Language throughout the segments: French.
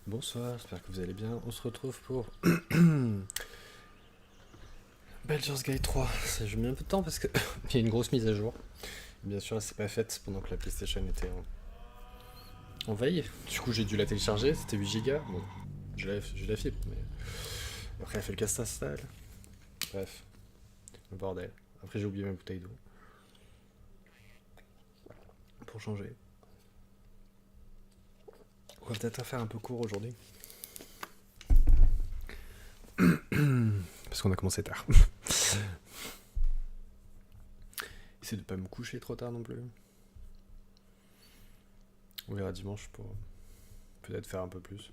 Bonsoir, j'espère que vous allez bien. On se retrouve pour Baldur's Gate 3. Ça j'ai mis un peu de temps parce que il y a une grosse mise à jour. Bien sûr, elle s'est pas faite pendant que la PlayStation était en veille. Du coup, j'ai dû la télécharger. C'était 8 Go. Bon, j'ai la fibre, mais après, elle a fait le casse install. Bref, le bordel. Après, j'ai oublié ma bouteille d'eau pour changer. On va peut-être faire un peu court aujourd'hui parce qu'on a commencé tard. Essaye de pas me coucher trop tard non plus. On verra dimanche pour peut-être faire un peu plus.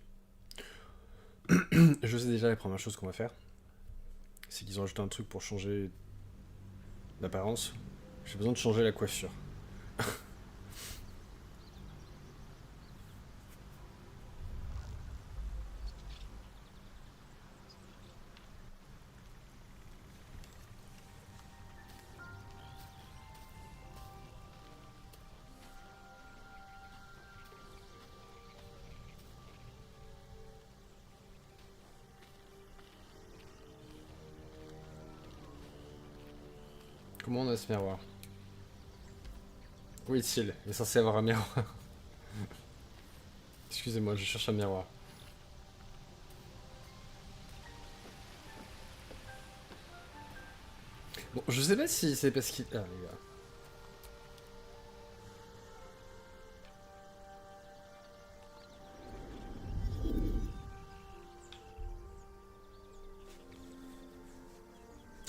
Je sais déjà la première chose qu'on va faire. C'est qu'ils ont ajouté un truc pour changer d'apparence. J'ai besoin de changer la coiffure. Comment on a ce miroir? Où est-il? Il est censé avoir un miroir. Excusez-moi, je cherche un miroir. Bon, je sais pas si c'est parce qu'il... Ah, les gars.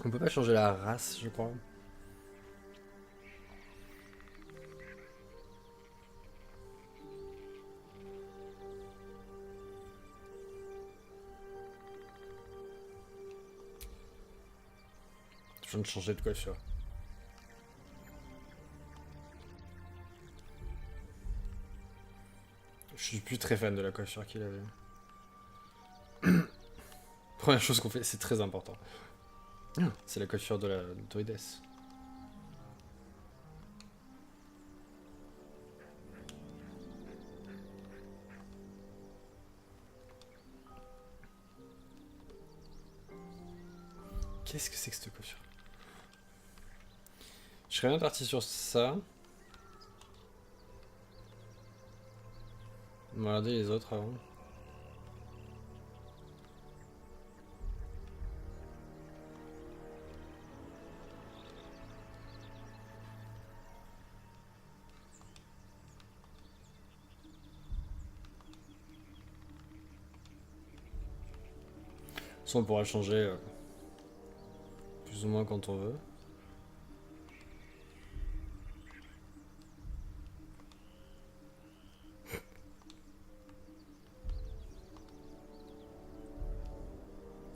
On peut pas changer la race, je crois. Je viens de changer de coiffure. Je suis plus très fan de la coiffure qu'il avait. Première chose qu'on fait, c'est très important. C'est la coiffure de la druidesse. Qu'est-ce que c'est que cette coiffure? Je serais bien parti sur ça. On va regarder les autres avant. Ça, on pourra changer plus ou moins quand on veut.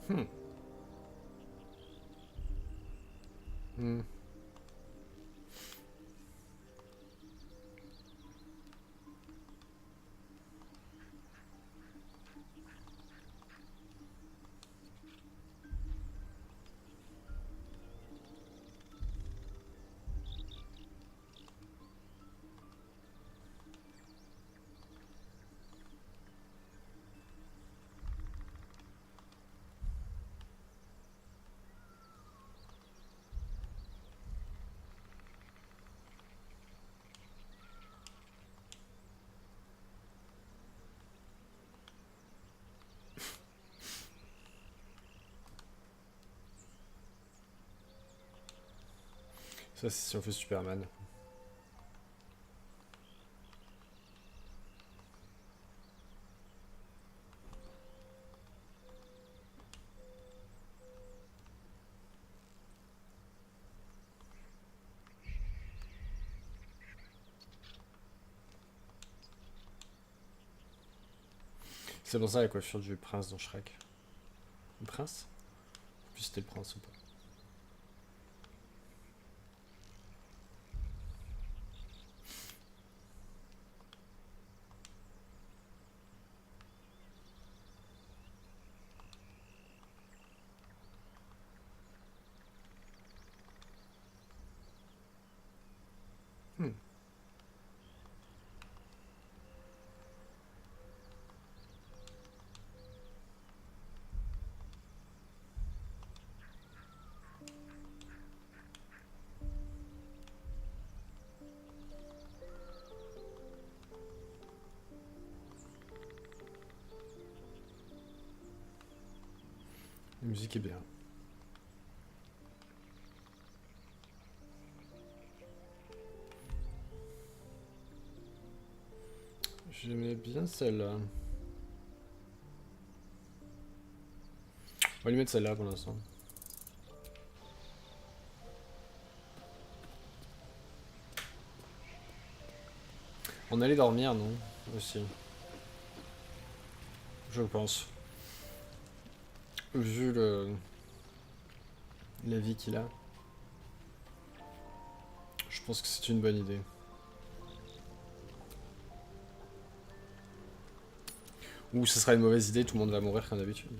Hmm. Hmm. Ça, c'est si on fait Superman. C'est pour ça la coiffure du prince dans Shrek. Le prince? Puis c'était le prince ou pas? Hmm. La musique est bien. J'aimais bien celle-là. On va lui mettre celle-là pour l'instant. On allait dormir, non? Aussi. Je pense. Vu la vie qu'il a. Je pense que c'est une bonne idée. Ou ce sera une mauvaise idée, tout le monde va mourir comme d'habitude.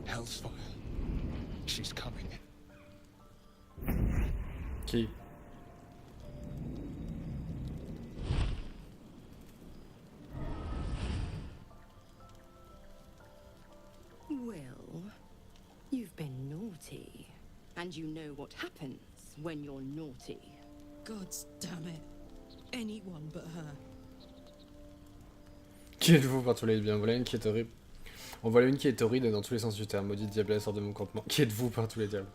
Hellfire. She's coming. Qui? Well, you've been naughty. And you know what happens when you're naughty. God damn it. Anyone but her. Qui êtes-vous par tous les bien? Voilà une qui est horrible. On voit une qui est horrible dans tous les sens du terme. Maudite diable, sort de mon campement. Qui êtes-vous par tous les diables?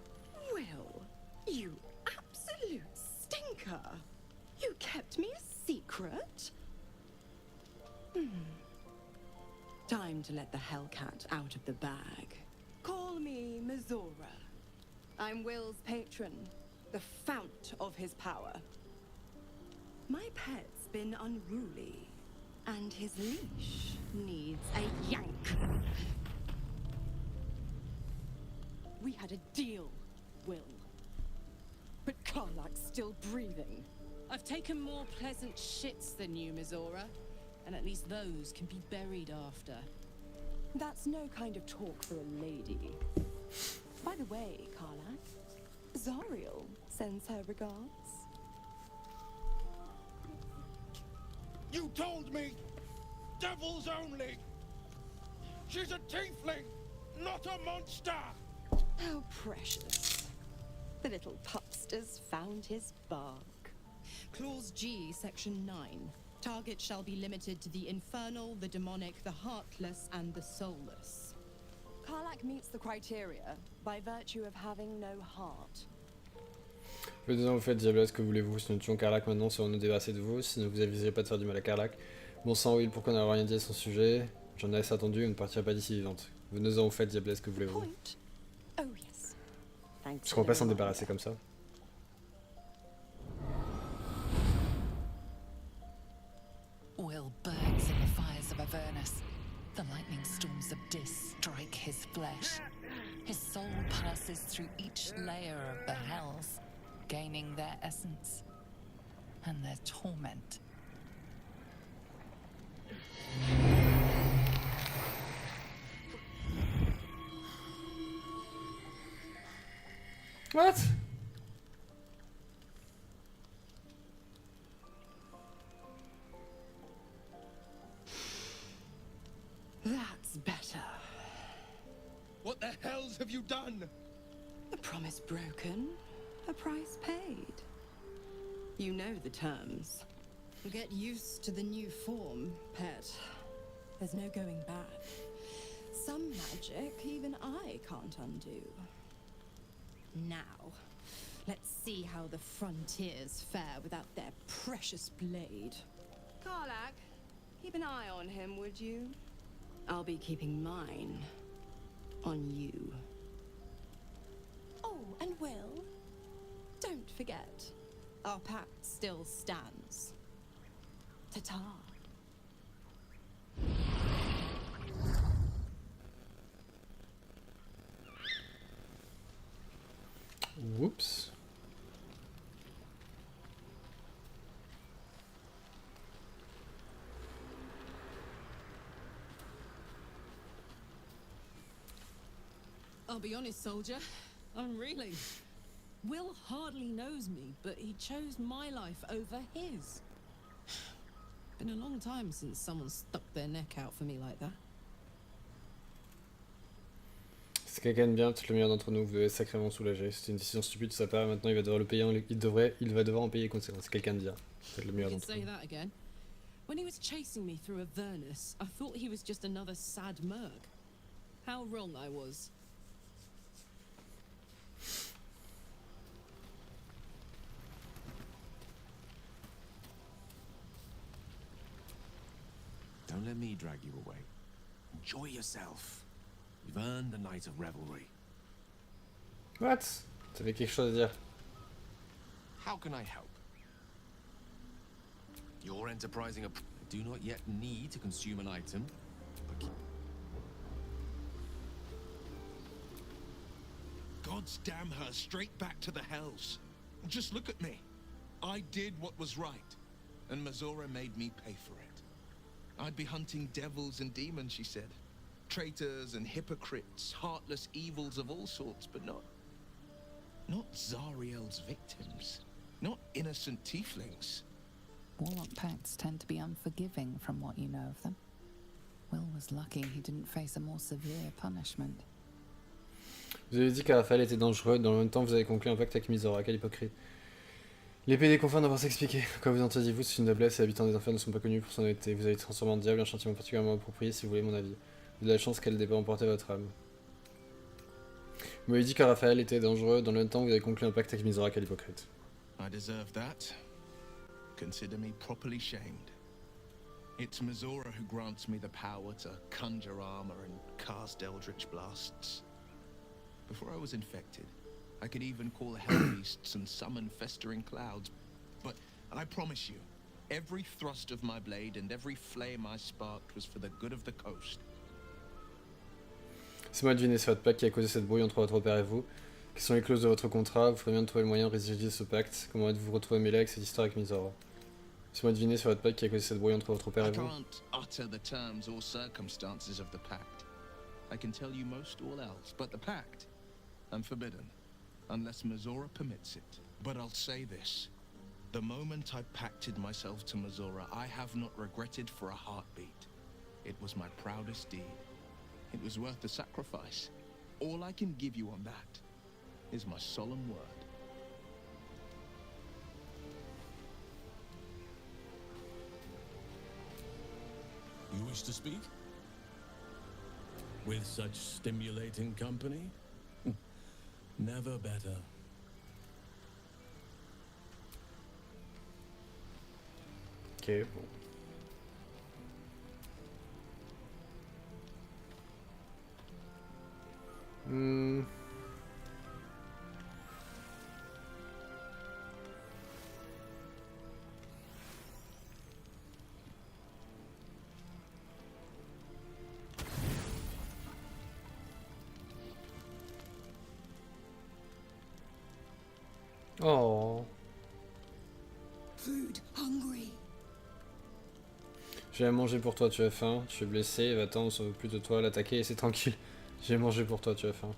Well, you absolute stinker. You kept me a secret? Time to let the Hellcat out of the bag. Call me Mizora. I'm Will's patron, the fount of his power. My pet's been unruly, and his leash needs a yank. We had a deal, Will. But Karlak's still breathing. I've taken more pleasant shits than you, Mizora. And at least those can be buried after. That's no kind of talk for a lady. By the way, Karlak, Zariel sends her regards. You told me! Devils only! She's a tiefling, not a monster! How precious. The little pupster's found his bark. Clause G, Section 9. Target shall be limited to the infernal, the demonic, the heartless, and the soulless. Karlak meets the criteria by virtue of having no heart. Faisons vous faites diablesse, que voulez-vous? Si nous tuons Karlak maintenant, serons-nous débarrassés de vous? Si ne vous aviserez pas de faire du mal à Karlak. Bon sang, Will, pourquoi n'avoir rien dit à son sujet? J'en ai assez attendu, on ne partira pas d'ici vivante. Venez-en au fait, diablesse, que voulez-vous? Point. Oh yes. Thanks. Est-ce qu'on va pas s'en débarrasser comme ça? Will burns in the fires of Avernus. The lightning storms of Dis strike his flesh. His soul passes through each layer of the hells, gaining their essence and their torment. What? That's better. What the hells have you done? A promise broken, a price paid. You know the terms. Get used to the new form, pet. There's no going back. Some magic even I can't undo. Now, let's see how the frontiers fare without their precious blade. Karlak, keep an eye on him, would you? I'll be keeping mine on you. Oh, and Will, don't forget, our pact still stands. Ta-ta. Whoops. I'll be honest, soldier. I'm reeling. Will hardly knows me, but he chose my life over his. Been a long time since someone stuck their neck out for me like that. C'est quelqu'un de bien, peut-être le meilleur d'entre nous, vous devez être sacrément soulagé. C'était une décision stupide de sa part, maintenant il va devoir le payer, il va devoir en payer les conséquences. C'est quelqu'un de bien, peut-être le meilleur You can d'entre say nous. that again. When he was chasing me through Avernus, I thought he was just another sad merc. How wrong I was. Don't let me drag you away. Enjoy yourself. You've earned a night of revelry. What? T'avais quelque chose à dire? How can I help? You're enterprising I do not yet need to consume an item, but God's damn her straight back to the hells. Just look at me. I did what was right, and Mazora made me pay for it. I'd be hunting devils and demons, she said. Traitors and hypocrites, heartless evils of all sorts, but not Zariel's victims. Not innocent tieflings. Warlock pacts tend to be unforgiving from what you know of them. Will was lucky he didn't face a more severe punishment. Vous avez dit qu'Araphael était dangereux, dans le même temps vous avez conclu un pacte avec Mizora, quel hypocrite. L'épée des confins n'a pas s'expliquer. Quoi vous entendiez-vous, c'est une noblesse et les habitants des enfers ne sont pas connus pour son honnêteté. Vous avez été transformé en diable, un châtiment particulièrement approprié si vous voulez mon avis. Vous avez la chance qu'elle n'ait pas emporté votre âme. Vous m'avez dit qu'Araphael était dangereux, dans le même temps vous avez conclu un pacte avec Mizora, quel hypocrite. I deserve that. Consider me properly shamed. It's Mazora who grants me the power to conjure armor and cast eldritch blasts. Before I was infected, I could even call hell beasts and summon festering clouds. But I promise you, every thrust of my blade and every flame I sparked was for the good of the coast. C'est moi de deviner, c'est votre pacte qui a causé cette brouille entre votre père et vous. Quelles sont les clauses de votre contrat? Vous ferez bien de trouver le moyen de résilier ce pacte. Comment êtes-vous retrouvé mêlé avec cette histoire avec Mizora? C'est moi de deviner, c'est votre pacte qui a causé cette brouille entre votre père I et vous. can't utter the terms or circumstances of the pact. I can tell you most all else, but the pact, I'm forbidden, unless Mazora permits it. But I'll say this. The moment I pacted myself to Mazora, I have not regretted for a heartbeat. It was my proudest deed. It was worth the sacrifice. All I can give you on that is my solemn word. You wish to speak? With such stimulating company? Never better. Ok, bon. Oh. Food hungry. J'ai à manger pour toi, tu as faim. Tu es blessé, va-t'en, on s'en veut plus de toi, l'attaquer et c'est tranquille. J'ai mangé pour toi, tu as faim.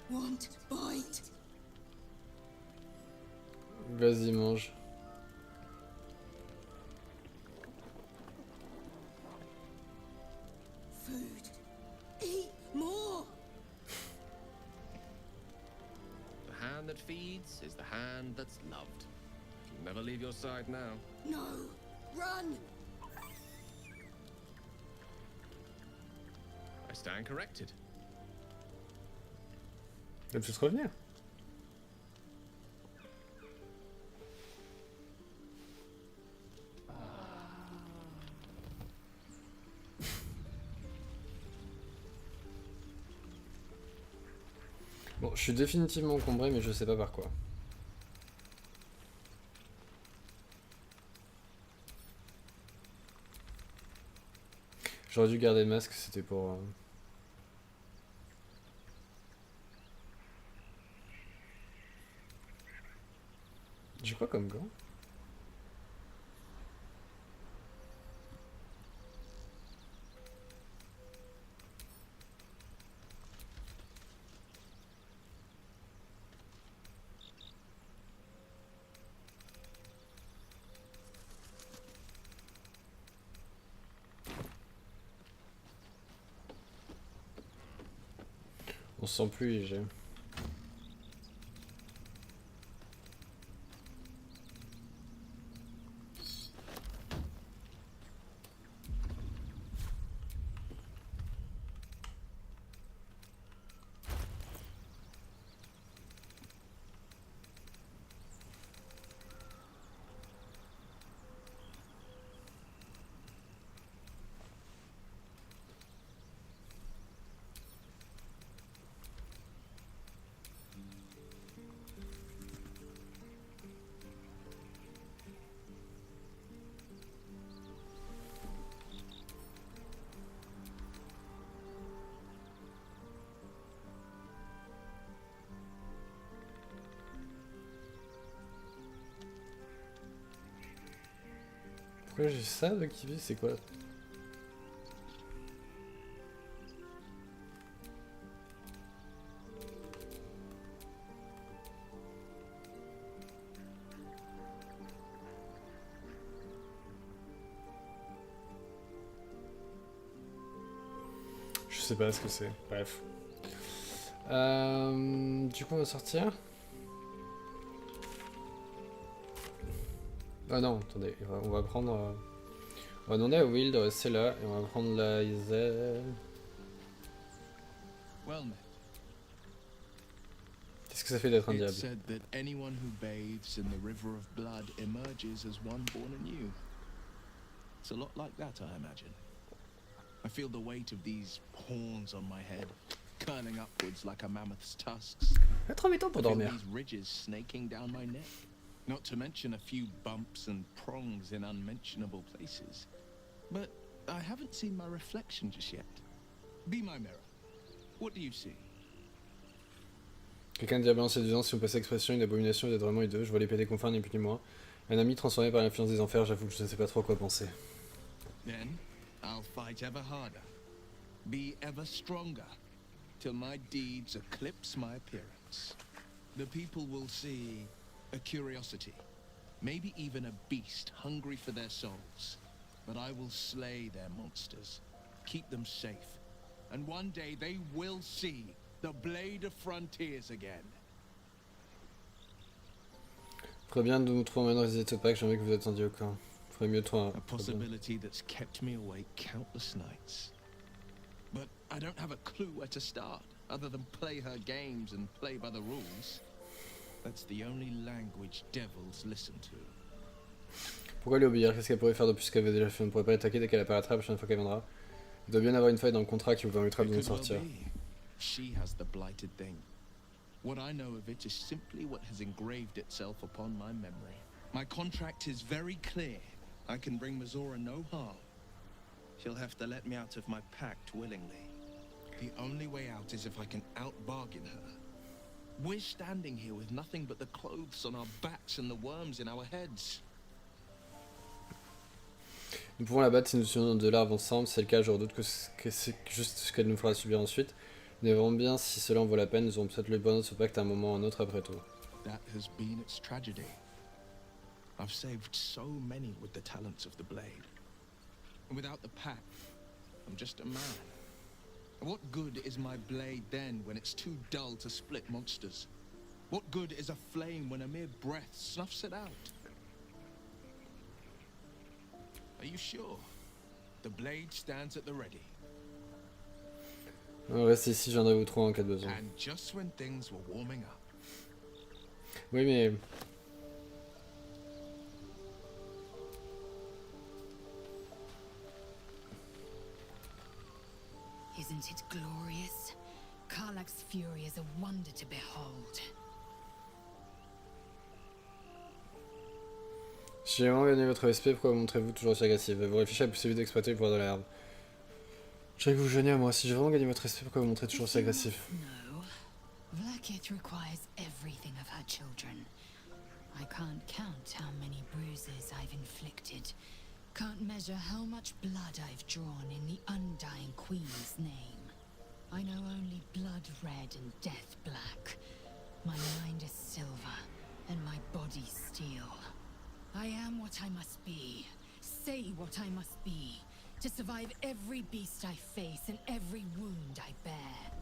Want bite. Vas-y, mange. Food. Eat more. The hand that feeds is the hand that's loved. It'll never leave your side now. No. Run. I stand corrected. Elle peut se revenir. Bon, je suis définitivement encombré, mais je sais pas par quoi. J'aurais dû garder le masque, c'était pour... J'ai quoi comme gant? On se sent plus léger. Pourquoi j'ai ça d'activer? C'est quoi? Je sais pas ce que c'est. Bref. Du coup, on va sortir. Ah non, attendez. On va prendre... On va demander à Will de rester là. Et on va prendre la Iselle. Well met. Qu'est-ce que ça fait d'être un It's diable? said that anyone who bathes in the river of blood emerges as one born anew. It's a lot like that, I imagine. I feel the weight of these horns on my head, curling upwards like a mammoth's tusks. Il y a trop de temps pour I feel dormir. these ridges snaking down my neck. Not to mention a few bumps and prongs in unmentionable places. But I haven't seen my reflection just yet. Be my mirror. What do you see? Quelqu'un de diablement séduisant, si on passe l'expression, une abomination, vous êtes vraiment hideux. Je vois l'épée des confins, ni plus ni moins. Un ami transformé par l'influence des enfers, j'avoue que je ne sais pas trop quoi penser. Then I'll fight ever harder, be ever stronger, till my deeds eclipse my appearance. The people will see a curiosity, maybe even a beast hungry for their souls. But I will slay their monsters, keep them safe, and one day they will see the blade of frontiers again. Très bien, nous nous trouvons maintenant résister au pacte, j'aimerais que vous attendiez au camp. Faudrait mieux toi. A possibility that's kept me awake countless nights. But I don't have a clue where to start, other than play her games and play by the rules. That's the only language devils listen to. Pourquoi lui obéir? Qu'est-ce qu'elle pourrait faire de plus ce qu'elle avait déjà fait? On ne pourrait pas l'attaquer dès qu'elle apparaîtra la prochaine fois qu'elle viendra. Il doit bien avoir une faille dans le contrat qui vous permettra de It nous could well sortir. be. She has the blighted thing. What I know of it is simply what has engraved itself upon my memory. My contract is very clear. I can bring Mazora no harm. She'll have to let me out of my pact willingly. The only way out is if I can out-bargain her. We're standing here with nothing but the clothes on our backs and the worms in our heads. Nous pouvons la battre si nous suivons nos $2 ensemble. Si c'est le cas, je redoute que c'est juste ce qu'elle nous fera subir ensuite. Nous verrons bien si cela en vaut la peine. Nous aurons peut-être le bonheur de ce pacte à un moment ou à un autre après tout. That has been its tragedy. I've saved so many with the talents of the blade. And without the pact, I'm just a man. And what good is my blade then when it's too dull to split monsters? What good is a flame when a mere breath snuffs it out? Are you sure? The blade stands at the ready. Restez ici, je viendrai vous trouver en cas de besoin. And just when things were warming up. Oui, mais... Isn't it glorious? Karlach's fury is a wonder to behold. Si j'ai vraiment gagné votre respect, pourquoi vous montrez-vous toujours aussi agressif? Vous réfléchissez à la possibilité d'exploiter le pouvoir de l'herbe. Je dirais que vous gênez à moi. Si j'ai vraiment gagné votre respect, pourquoi vous montrez toujours aussi agressif? No. Vlaakith requires everything of her children. I can't count how many bruises I've inflicted. Can't measure how much blood I've drawn in the undying queen's name. I know only blood red and death black. My mind is silver, and my body steel. I am what I must be, say what I must be, to survive every beast I face and every wound I bear.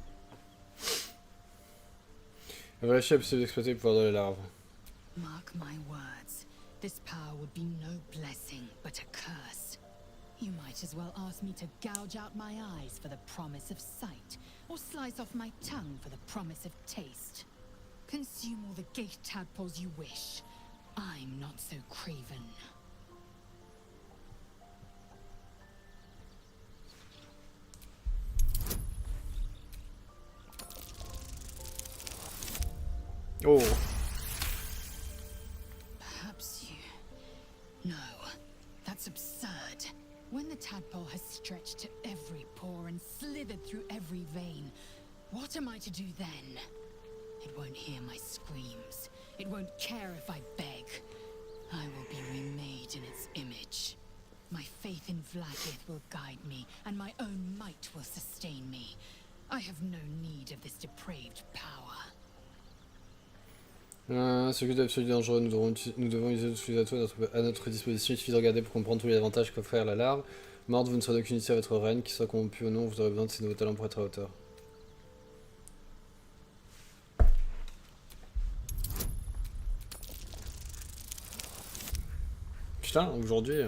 Vous réfléchissez à la possibilité d'exploiter le pouvoir de la larve. Mark my words, this power would be no blessing, but a curse. You might as well ask me to gouge out my eyes for the promise of sight, or slice off my tongue for the promise of taste. Consume all the gate tadpoles you wish. I'm not so craven. Oh! Perhaps you... No, that's absurd. When the tadpole has stretched to every pore and slithered through every vein, what am I to do then? It won't hear my screams. It won't care if I beg. I will be remade in its image. My faith in Vlaakith will guide me, and my own might will sustain me. I have no need of this depraved power. Ce but absolu dangereux, nous devons utiliser tous les atouts à notre disposition. Il suffit de regarder pour comprendre tous les avantages qu'offre la larve. Mord, vous ne serez d'aucune utilité à votre reine, qu'il soit corrompu ou non, vous aurez besoin de ces nouveaux talents pour être à hauteur. Putain, aujourd'hui...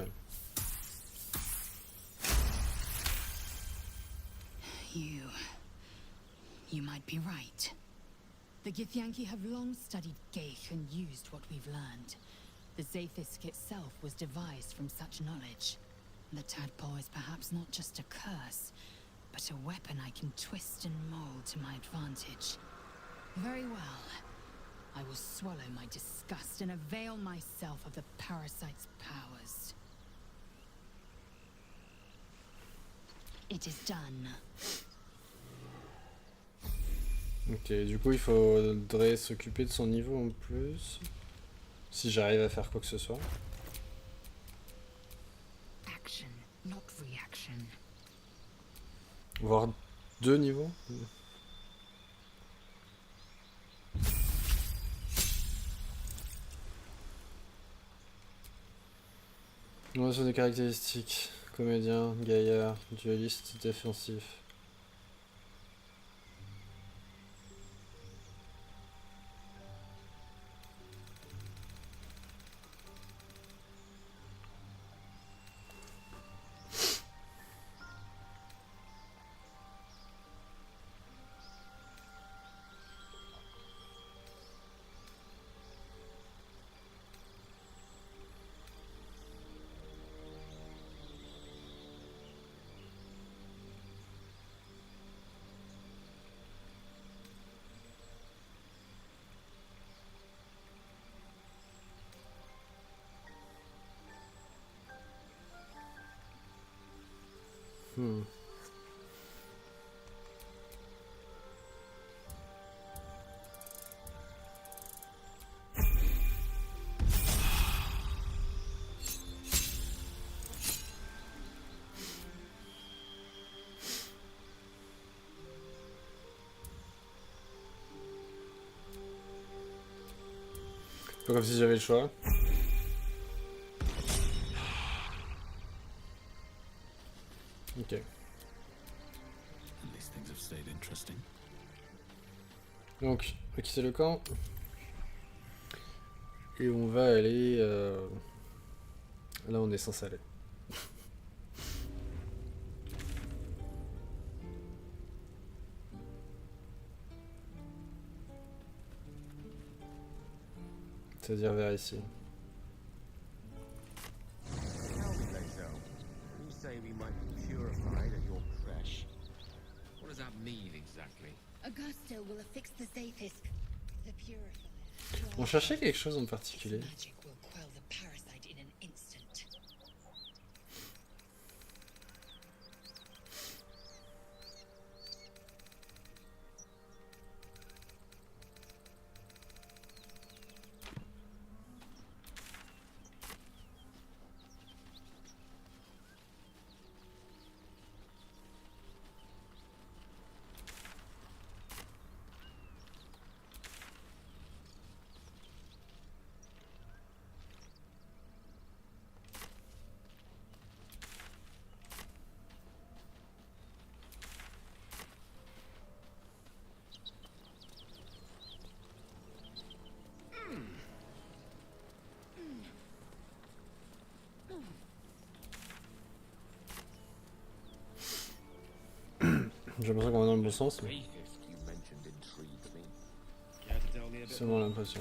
You might be right. The Githyanki have long studied Geich and used what we've learned. The Zaithisk itself was devised from such knowledge. The tadpole is perhaps not just a curse, but a weapon I can twist and mold to my advantage. Very well. I will swallow my disgust and avail myself of the parasite's powers. It is done. Ok, du coup il faudrait s'occuper de son niveau en plus. Si j'arrive à faire quoi que ce soit. Action, not reaction. Voire 2 niveaux. On sur des caractéristiques. Comédien, gaillard, dueliste, défensif. Pas comme si j'avais le choix. Ok. Donc, on va quitter le camp. Et on va aller... Là, on est censé aller. C'est-à-dire vers ici. On cherchait quelque chose en particulier. J'ai l'impression qu'on va dans le bon sens, mais c'est seulement l'impression.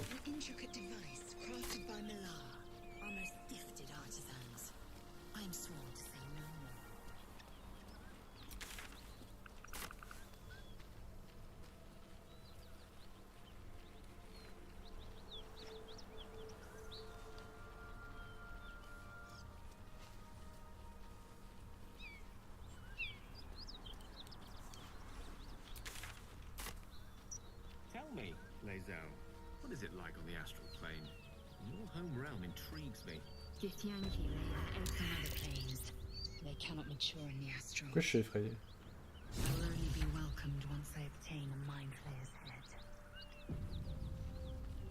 What is it like on the astral plane? Your home realm intrigues me. Githyanki lay their eggs on other planes. They cannot mature in the astral. Pourquoi je suis effrayé? I will only be welcomed once I obtain a mind flayer's head.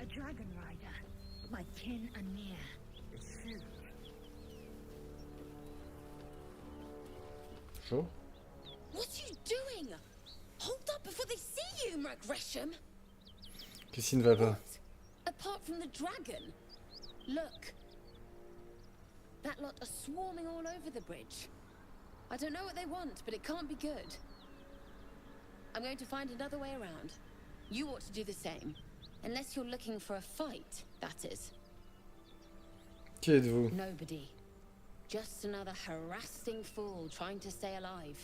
A dragon rider, my kin are near. Soon. Chaud? What are you doing? Hold up before they see you, Mark Gresham. Qu'est-ce qui ne va pas? Apart from the dragon. Look. That lot are swarming all over the bridge. I don't know what they want, but it can't be good. I'm going to find another way around. You ought to do the same. Unless you're looking for a fight, that is. Qui êtes-vous? Nobody. Just another harassing fool trying to stay alive.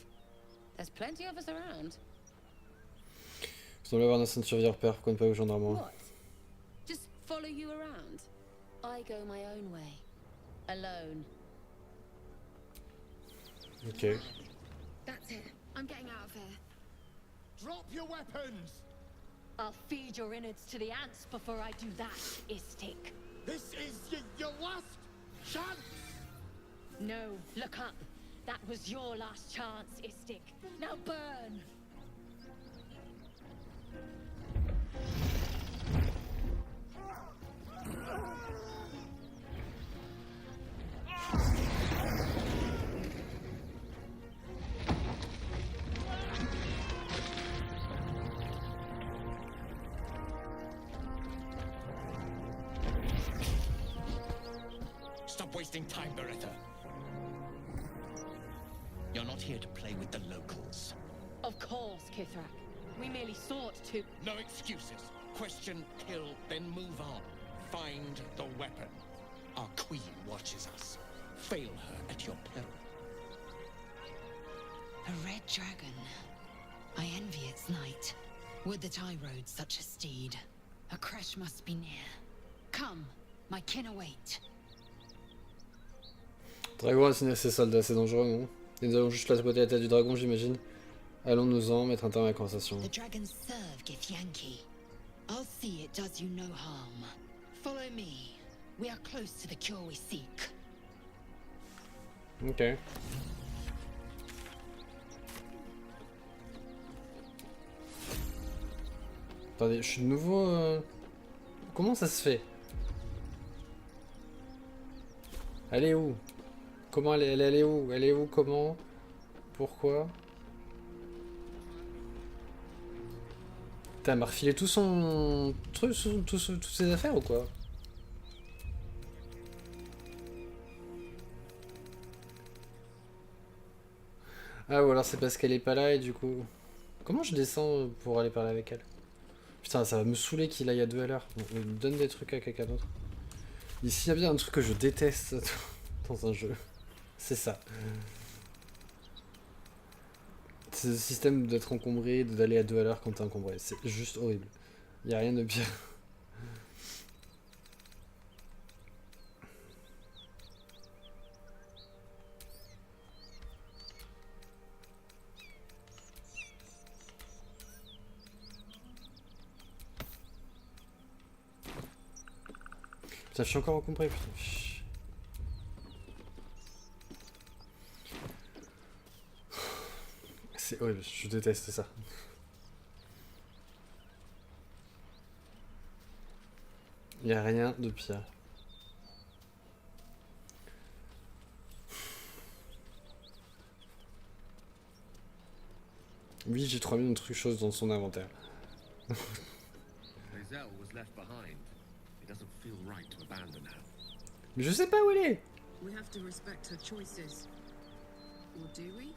There's plenty of us around. Vous semblez avoir un instinct de survie repère, pourquoi ne pas vous joindre à moi? What? Just follow you around? I go my own way. Alone. Ok. That's it. I'm getting out of here. Drop your weapons! I'll feed your innards to the ants before I do that, Istik. This is your last chance! No, look up. That was your last chance, Istik. Now burn! Stop wasting time, Beretta. You're not here to play with the locals. Of course, Kithrak. We merely sought to... No excuses. Question, kill, then move on. Find the weapon. Our queen watches us. Fail her at your peril. A red dragon. I envy its knight. Would that I rode such a steed. A crash must be near. Come, my kin await. Dragon assigné à ses soldats, c'est dangereux, non? Et nous allons juste la saboter la tête du dragon, j'imagine. Allons-nous-en, mettre un terme à la conversation. The dragons serve Githyanki. I'll see it does you no harm. Follow me. We are close to the cure we seek. Ok. Attendez, je suis de nouveau... Comment ça se fait? Elle est où? Comment elle est où? Elle est où? Comment? Pourquoi? T'as refilé tout son truc, toutes ses affaires ou quoi? Ah, ou alors c'est parce qu'elle est pas là et du coup... Comment je descends pour aller parler avec elle? Putain, ça va me saouler qu'il aille à 2 à l'heure. Bon, donne des trucs à quelqu'un d'autre. Ici, il y a bien un truc que je déteste dans un jeu. C'est ça. C'est le système d'être encombré, d'aller à 2 à l'heure quand t'es encombré. C'est juste horrible. Il n'y a rien de pire. Putain, je suis encore encombré, putain. C'est horrible, je déteste ça. Il n'y a rien de pire. Oui, j'ai 3000 autres choses dans son inventaire. Mais je sais pas où elle est. We have to respect her choices. Or do we?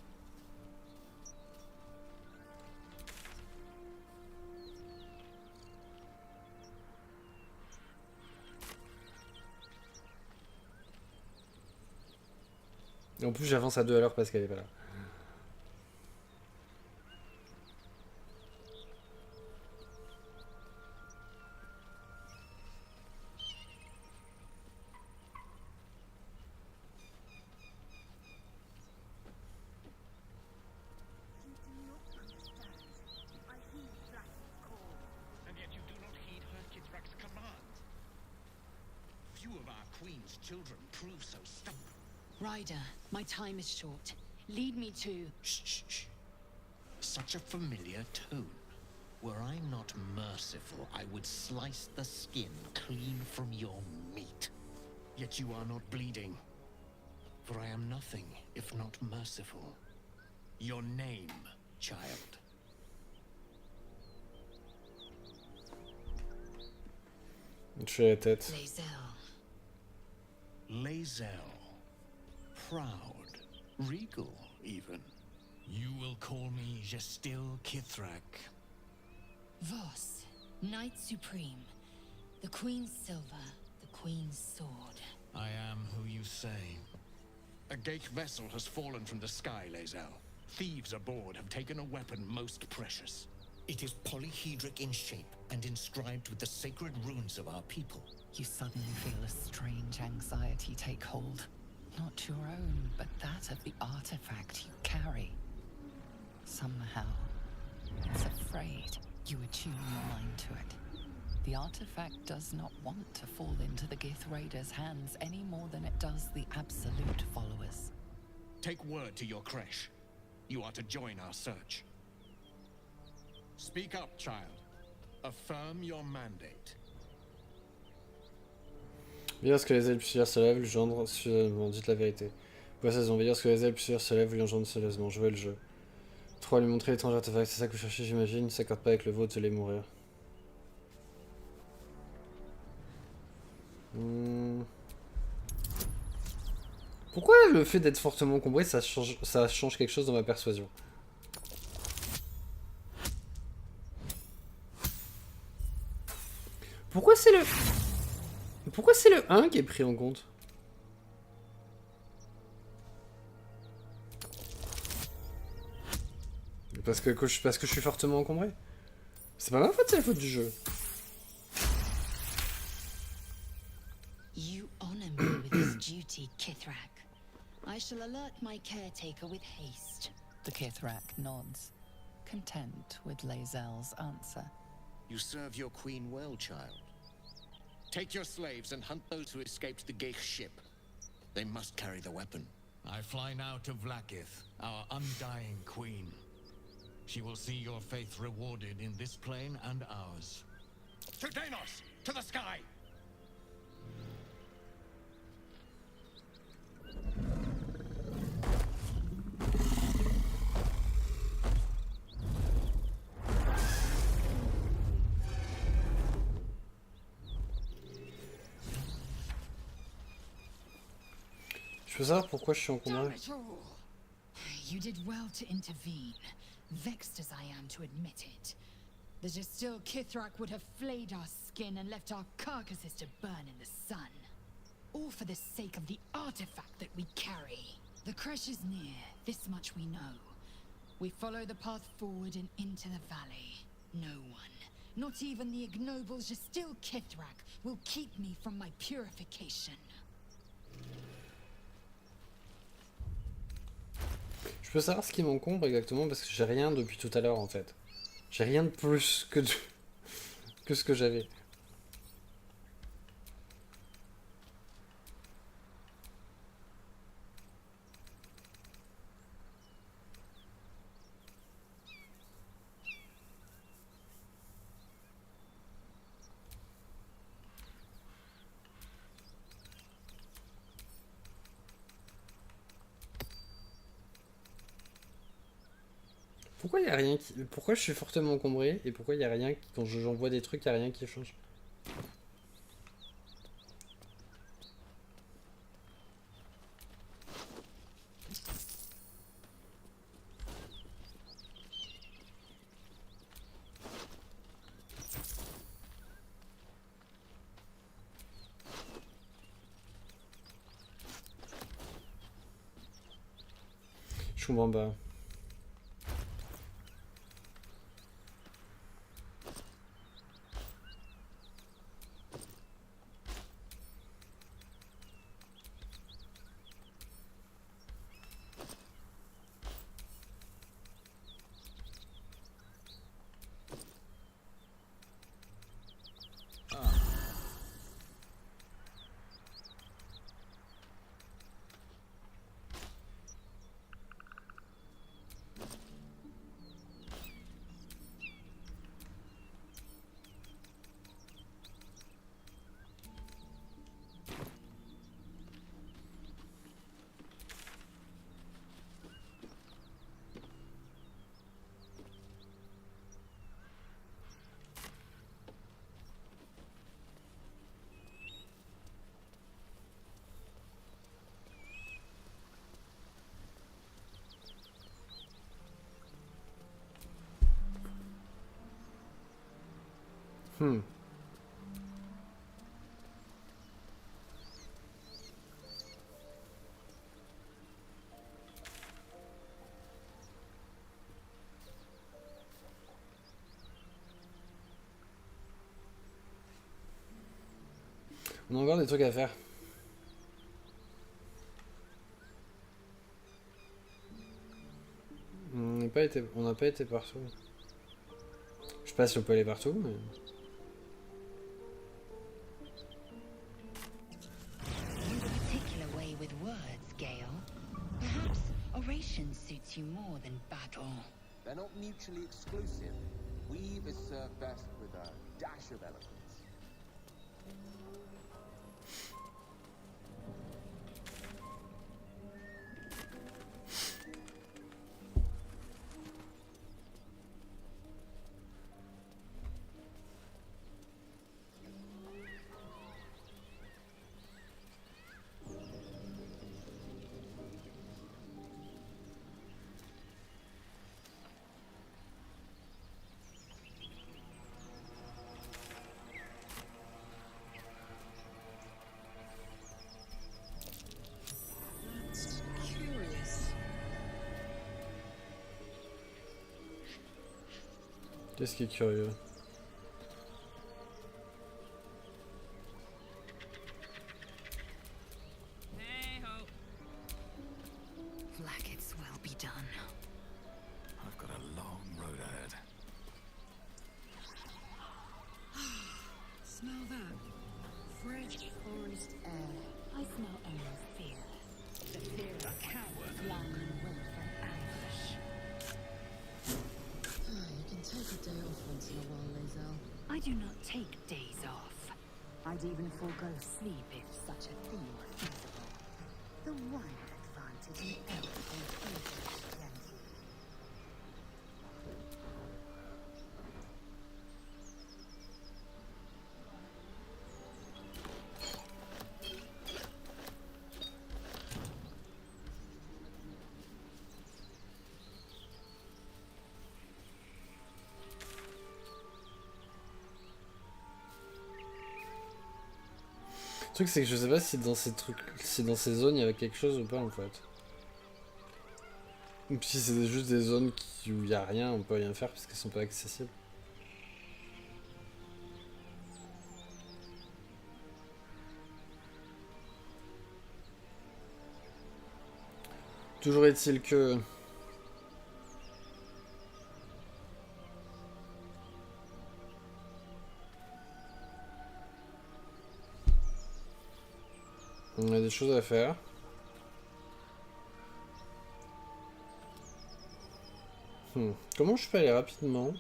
Et en plus, j'avance à 2 à l'heure parce qu'elle est pas là. And yet you do not heed her Kithrak's command. Few of our queen's children prove so stubborn. Ryder, my time is short. Lead me to... Shh, shh, shh. Such a familiar tone. Were I not merciful, I would slice the skin clean from your meat. Yet you are not bleeding. For I am nothing if not merciful. Your name, child. Je fais la tête. Lae'zel. Lae'zel. Proud. Regal, even. You will call me Gestil Kithrak. Voss, Knight Supreme. The Queen's silver, the Queen's sword. I am who you say. A Geich vessel has fallen from the sky, Lae'zel. Thieves aboard have taken a weapon most precious. It is polyhedric in shape and inscribed with the sacred runes of our people. You suddenly feel a strange anxiety take hold. Not your own, but that of the artifact you carry. Somehow, it's afraid. You attune your mind to it. The artifact does not want to fall into the Gith Raiders' hands any more than it does the Absolute followers. Take word to your creche. You are to join our search. Speak up, child. Affirm your mandate. Veillez à ce que les ailes plusieurs se lèvent, le gendre sérieusement, dites la vérité. Poisson, veillez à ce que les ailes plusieurs se lèvent, lui gendre sérieusement, jouez le jeu. 3. Lui montrer l'étrange artefact, c'est ça que vous cherchez, j'imagine, ça s'accorde pas avec le vôtre, vous allez mourir. Pourquoi le fait d'être fortement encombré, ça change quelque chose dans ma persuasion? Pourquoi c'est le 1 qui est pris en compte? Parce que je suis fortement encombré. C'est pas ma faute, c'est la faute du jeu. You honor me with this duty, Kithrak. I shall alert my caretaker with haste. The Kithrak nods, content with Lae'zel's answer. You serve your queen well, child. Take your slaves and hunt those who escaped the Geich ship. They must carry the weapon. I fly now to Vlaakith, our undying queen. She will see your faith rewarded in this plane and ours. To Danos! To the sky! Je veux savoir pourquoi je suis encombré. You did well to intervene, vexed as I am to admit it. The Gestil Kithrak would have flayed our skin and left our carcasses to burn in the sun. All for the sake of the artifact that we carry. The crash is near, this much we know. We follow the path forward and into the valley. No one, not even the ignoble Gestil Kithrak, will keep me from my purification. Je peux savoir ce qui m'encombre exactement parce que j'ai rien depuis tout à l'heure en fait. J'ai rien de plus que ce que j'avais. Pourquoi il y a rien qui... Pourquoi je suis fortement encombré et pourquoi il y a rien qui... Quand j'envoie des trucs, il y a rien qui change. Je comprends pas. Hmm. On a encore des trucs à faire. On n'a pas été partout. Je sais pas si on peut aller partout, mais... You have a particular way with words, Gale. Perhaps oration suits you more than battle. They're not mutually exclusive. Weave is served best with a dash of eloquence. Qu'est-ce qui est curieux? Blacket's well be done. I've got a long road ahead. Smell that? Fresh forest air. I smell only fear. The fear of a coward. Flying wind from ambush. You can take a day off once in a while, Lae'zel. I do not take days off. I'd even forego sleep if such a thing were feasible. The one advantage in everything English, Yankee. Le truc, c'est que je sais pas si dans ces trucs, si dans ces zones il y avait quelque chose ou pas en fait. Ou si c'est juste des zones où il y a rien, on peut rien faire parce qu'elles sont pas accessibles. Toujours est-il que... on a des choses à faire. Comment je peux aller rapidement?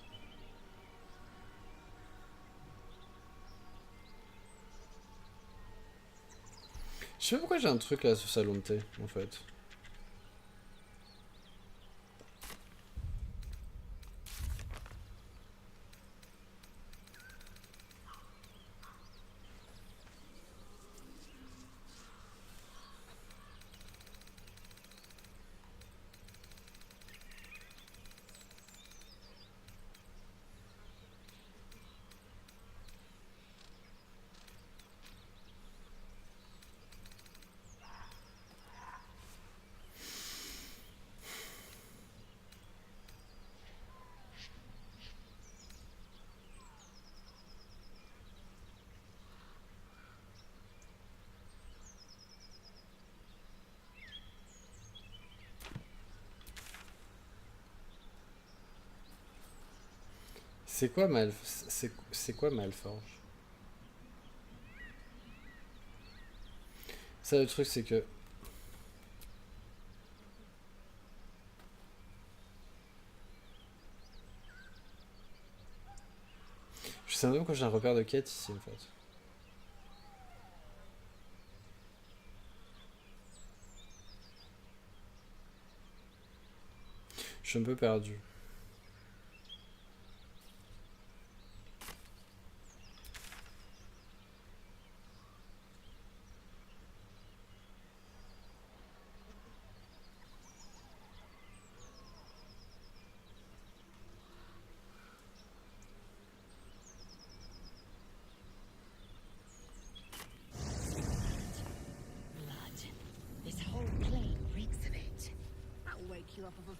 Je sais pas pourquoi j'ai un truc là, ce salon de thé, en fait. C'est quoi Malforge? Ça, le truc, c'est que... je sais même pas quand j'ai un repère de quête ici, en fait. Je suis un peu perdu.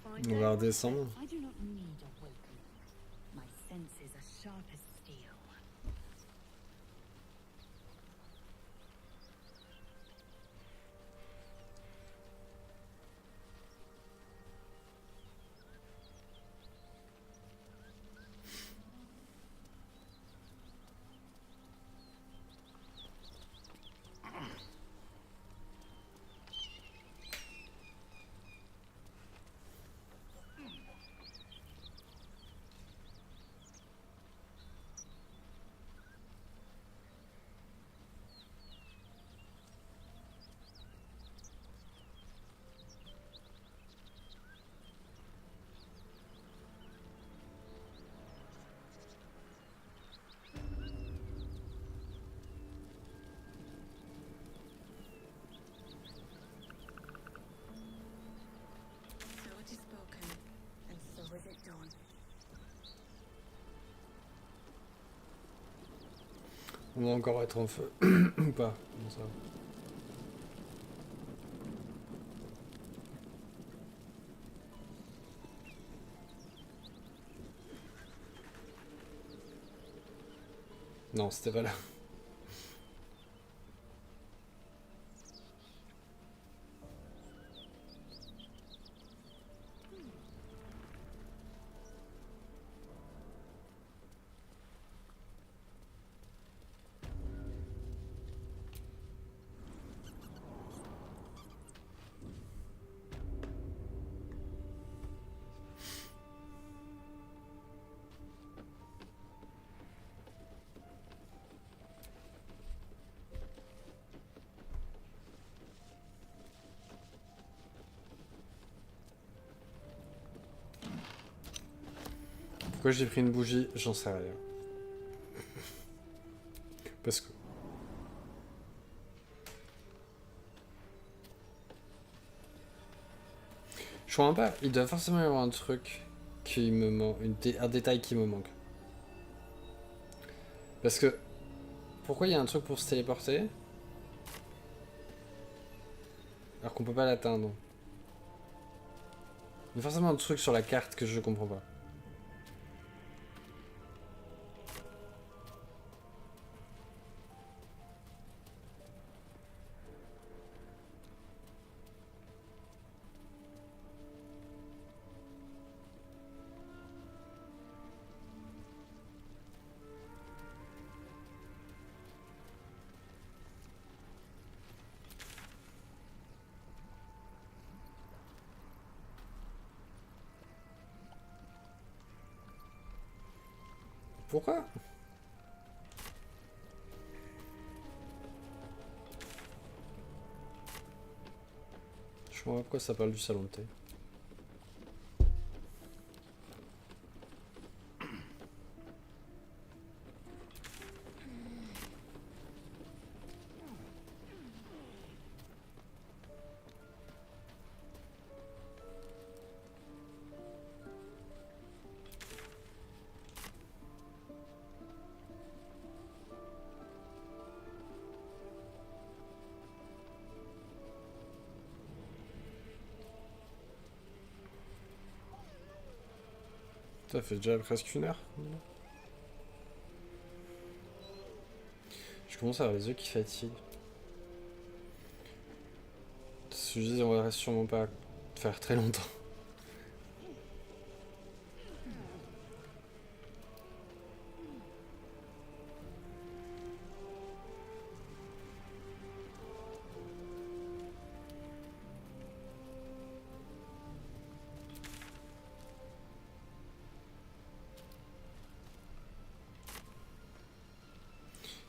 On va redescendre. I do not need a welcome. My senses are sharp as steel. On va encore être en feu. Ou pas? Bon, ça va. Non, c'était pas là. Pourquoi j'ai pris une bougie? J'en sais rien. Parce que... Je comprends pas, il doit forcément y avoir un truc qui me manque, un détail qui me manque. Parce que... Pourquoi il y a un truc pour se téléporter? Alors qu'on peut pas l'atteindre. Il y a forcément un truc sur la carte que je comprends pas. Pourquoi? Je comprends pas pourquoi ça parle du salon de thé. Ça fait déjà presque 1 heure. Je commence à avoir les yeux qui fatiguent. Je dis, on va sûrement pas faire très longtemps.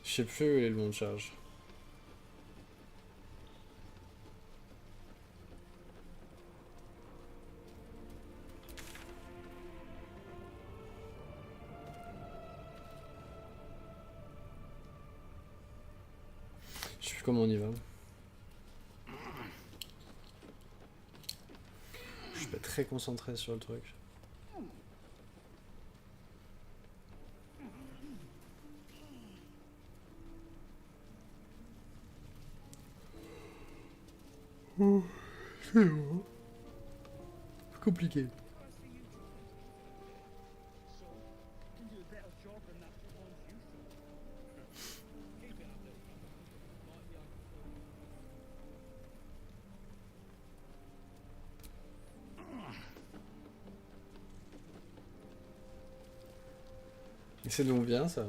Je sais plus où est le bon de charge. Je sais plus comment on y va. Je suis pas très concentré sur le truc. C'est bon. Compliqué. Et c'est d'où on vient ça?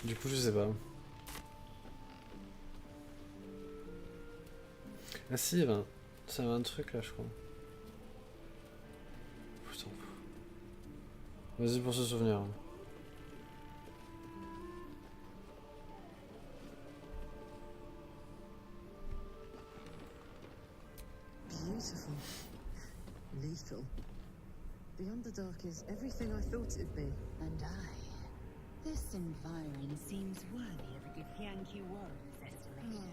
Du coup, je sais pas. Ah si, ça avait un truc là, je crois. Putain. Vas-y pour se souvenir. Beautiful. Lethal. The Underdark is everything I thought it'd be. And this environ seems worthy of a Githyanki warrior's estimation.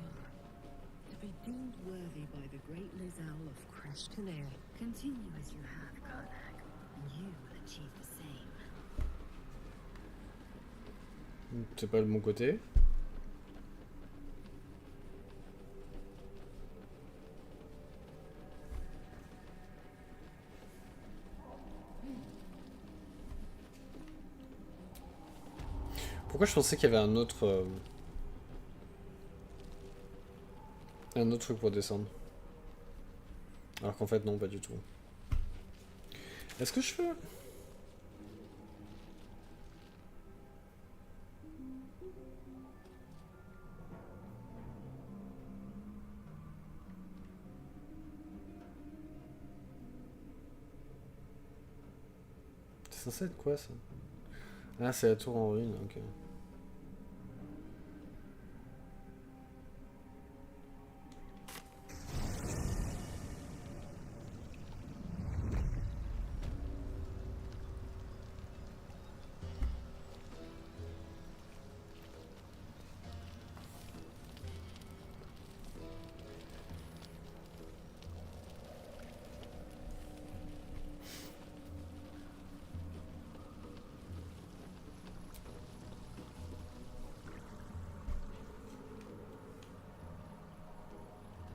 To be deemed worthy by the great Lizel of Crash Canary. Continue as you have, Karnak, and you will achieve the same. C'est pas de mon côté. Pourquoi je pensais qu'il y avait un autre truc pour descendre? Alors qu'en fait non, pas du tout. Est-ce que je peux? C'est censé être quoi ça? Ah, c'est la tour en ruine, ok.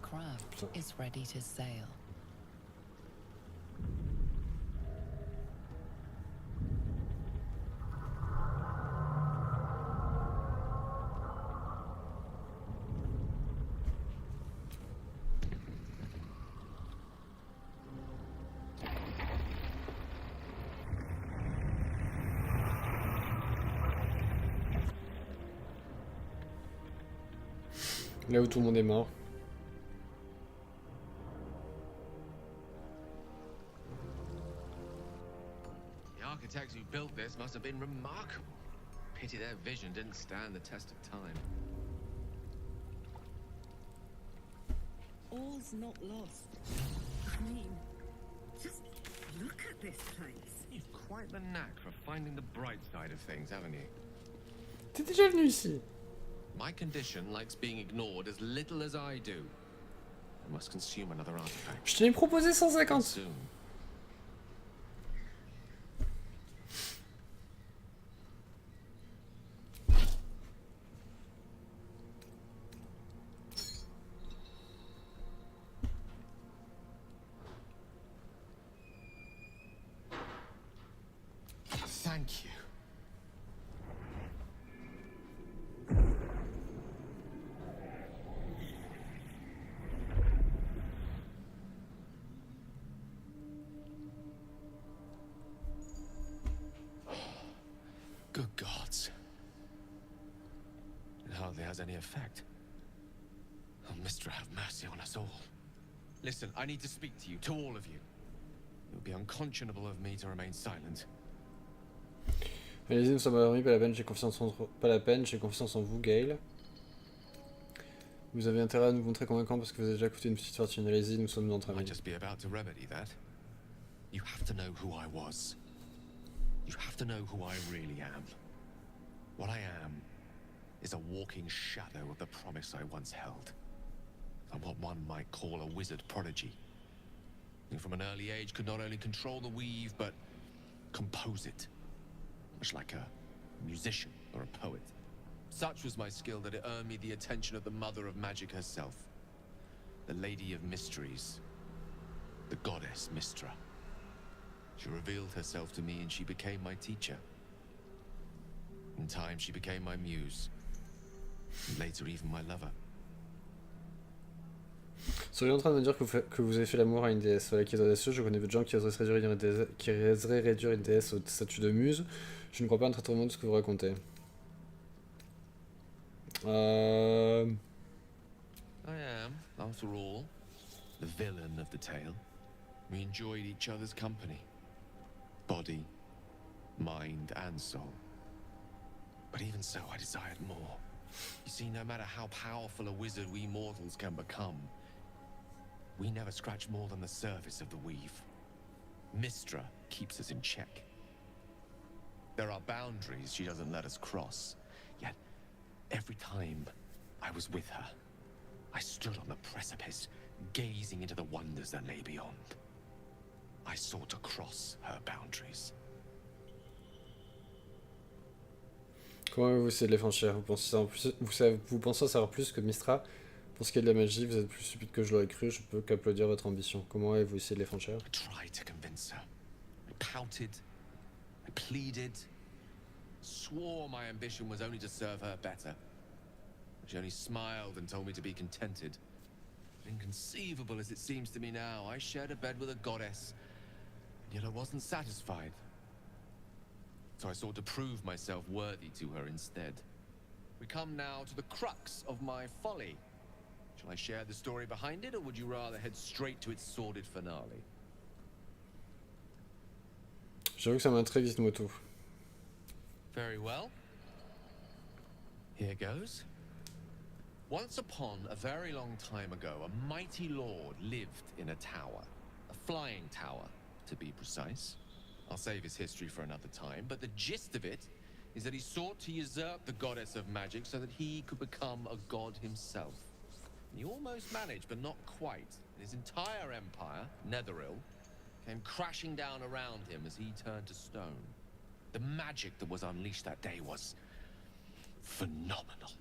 Craft is ready to sail. Là où tout le monde est mort. The architects who built this must have been remarkable. Pity their vision didn't stand the test of time. All's not lost. I mean, just look at this place. You've quite the knack for finding the bright side of things, haven't you? T'es déjà venu ici. My condition likes being ignored as little as I do. I must consume another artifact. Je t'ai proposé 150. Soon. Thank you. Good gods. It hardly has any effect. Oh, Mistra, have mercy on us all. Listen, I need to speak to you, to all of you. It would be unconscionable of me to remain silent. Allez-y, nous sommes endormis, pas la peine, j'ai confiance en vous, Gale. Vous avez intérêt à nous montrer convaincant parce que vous avez déjà coûté une petite fortune. Allez-y, nous sommes entre amis. Might just be about to remedy that. You have to know who I was. You have to know who I really am. What I am is a walking shadow of the promise I once held. I'm what one might call a wizard prodigy. Who from an early age could not only control the weave, but compose it. Much like a musician or a poet. Such was my skill that it earned me the attention of the mother of magic herself, the Lady of Mysteries, the goddess Mystra. She revealed herself to me and she became my teacher. In time, she became my muse, and later even my lover. Seriez en train de me dire que vous avez fait l'amour à une déesse? Voilà qui est audacieux, je connais peu de gens qui oseraient réduire une déesse au statut de muse. Je ne crois pas un traitement de ce que vous racontez. I am, after all, the villain of the tale. We enjoyed each other's company. Body, mind, and soul. But even so, I desired more. You see, no matter how powerful a wizard we mortals can become, we never scratch more than the surface of the weave. Mystra keeps us in check. There are boundaries she doesn't let us cross, yet every time I was with her, I stood on the precipice, gazing into the wonders that lay beyond. I sought to cross her boundaries. Comment vous essayez de les franchir? Vous pensez en savoir plus que Mystra? Pour ce qui est de la magie, vous êtes plus stupide que je l'aurais cru, je peux qu'applaudir votre ambition. Comment avez-vous essayé de les franchir? I tried to convince her. I pouted. I pleaded. Swore my ambition was only to serve her better. She only smiled and told me to be contented. Inconceivable as it seems to me now, I shared a bed with a goddess, yet I wasn't satisfied. So I sought to prove myself worthy to her instead. We come now to the crux of my folly. Shall I share the story behind it, or would you rather head straight to its sordid finale? J'avoue que ça m'intrigue, dites-moi tout. Very well. Here goes. Once upon a very long time ago, a mighty lord lived in a tower. A flying tower, to be precise. I'll save his history for another time, but the gist of it is that he sought to usurp the goddess of magic so that he could become a god himself. He almost managed, but not quite. His entire empire, Netheril, came crashing down around him as he turned to stone. The magic that was unleashed that day was phenomenal.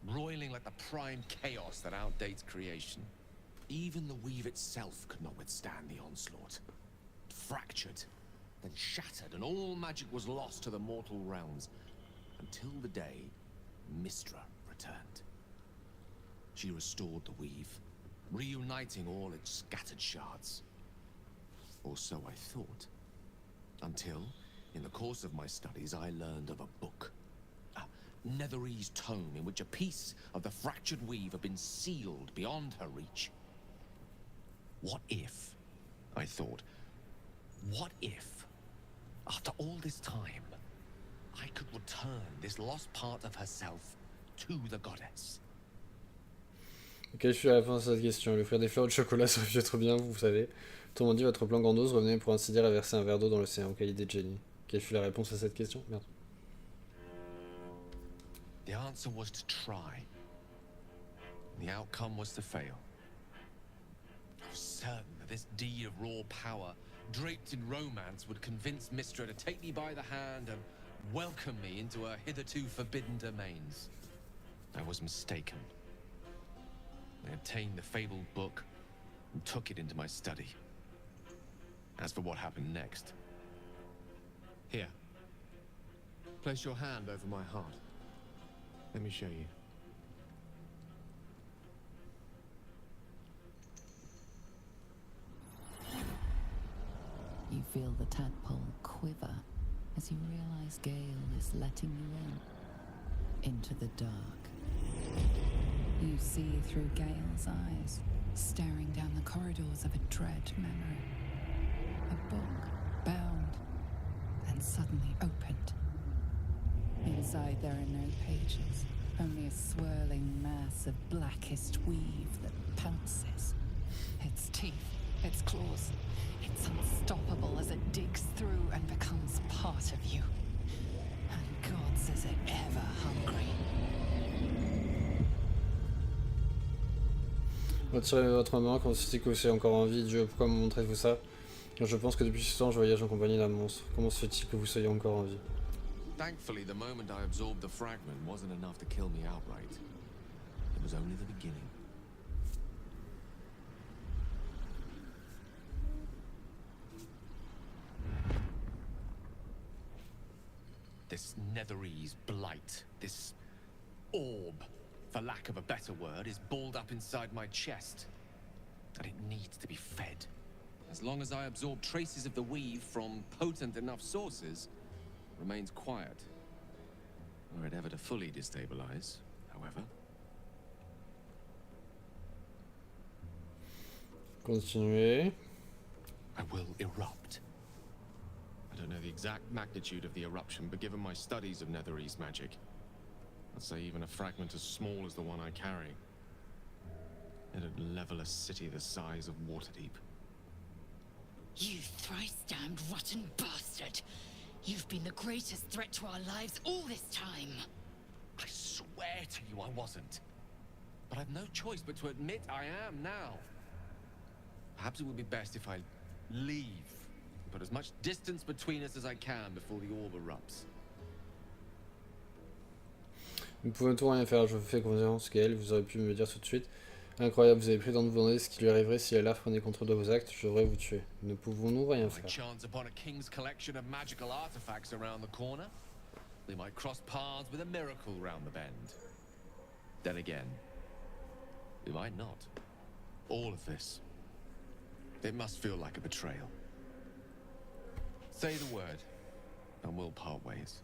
Roiling like the prime chaos that outdates creation. Even the weave itself could not withstand the onslaught. It fractured, then shattered, and all magic was lost to the mortal realms. Until the day Mystra returned. She restored the weave, reuniting all its scattered shards. Or so I thought. Until, in the course of my studies, I learned of a book. A Netherese tome in which a piece of the fractured weave had been sealed beyond her reach. What if, I thought, what if, after all this time, I could return this lost part of herself to the goddess? Ok, je suis à la fin de cette question. Lui offrir des fleurs de chocolat, ça aurait pu être bien, vous savez. Autrement dit, votre plan grandiose revenait pour ainsi dire à verser un verre d'eau dans l'océan. Quelle idée de génie. Quelle fut la réponse à cette question? Merde. The answer was to try. The outcome was to fail. I was certain that this deed of raw power, draped in romance, would convince Mystra to take me by the hand and welcome me into her hitherto forbidden domains. I was mistaken. I obtained the fabled book and took it into my study. As for what happened next... Here. Place your hand over my heart. Let me show you. You feel the tadpole quiver as you realize Gale is letting you into the dark. You see through Gale's eyes, staring down the corridors of a dread memory. A book, bound, and suddenly opened. Inside there are no pages, only a swirling mass of blackest weave that pounces. Its teeth, its claws, it's unstoppable as it digs through and becomes part of you. And God's is it ever hungry. Retirez votre main quand c'est que c'est encore en vie. Dieu, pourquoi me montrez-vous ça? Je pense que depuis ce temps, je voyage en compagnie d'un monstre. Comment se fait-il que vous soyez encore en vie? Thankfully, the moment I absorbed the fragment wasn't enough to kill me outright. It was only the beginning. This Netherese blight, this orb, for lack of a better word, is balled up inside my chest. And it needs to be fed. As long as I absorb traces of the weave from potent enough sources, it remains quiet. Were it ever to fully destabilize, however. Continuez. I will erupt. I don't know the exact magnitude of the eruption, but given my studies of Netherese magic, I'd say even a fragment as small as the one I carry, it'd level a city the size of Waterdeep. You thrice-damned rotten bastard! You've been the greatest threat to our lives all this time! I swear to you I wasn't. But I've no choice but to admit I am now. Perhaps it would be best if I leave. Put as much distance between us as I can before the orb erupts. Nous ne pouvons tout rien faire, je vous fais confiance, Gaël, vous auriez pu me dire tout de suite. Incroyable, vous avez pris le temps de vous demander ce qui lui arriverait si la larve prenait contrôle de vos actes, je devrais vous tuer. Ne pouvons-nous rien faire? Chance upon a king's collection of magical artifacts around the corner. We might cross paths with a miracle round the bend. Then again, we might not. All of this. It must feel like a betrayal. Say the word, and we'll part ways.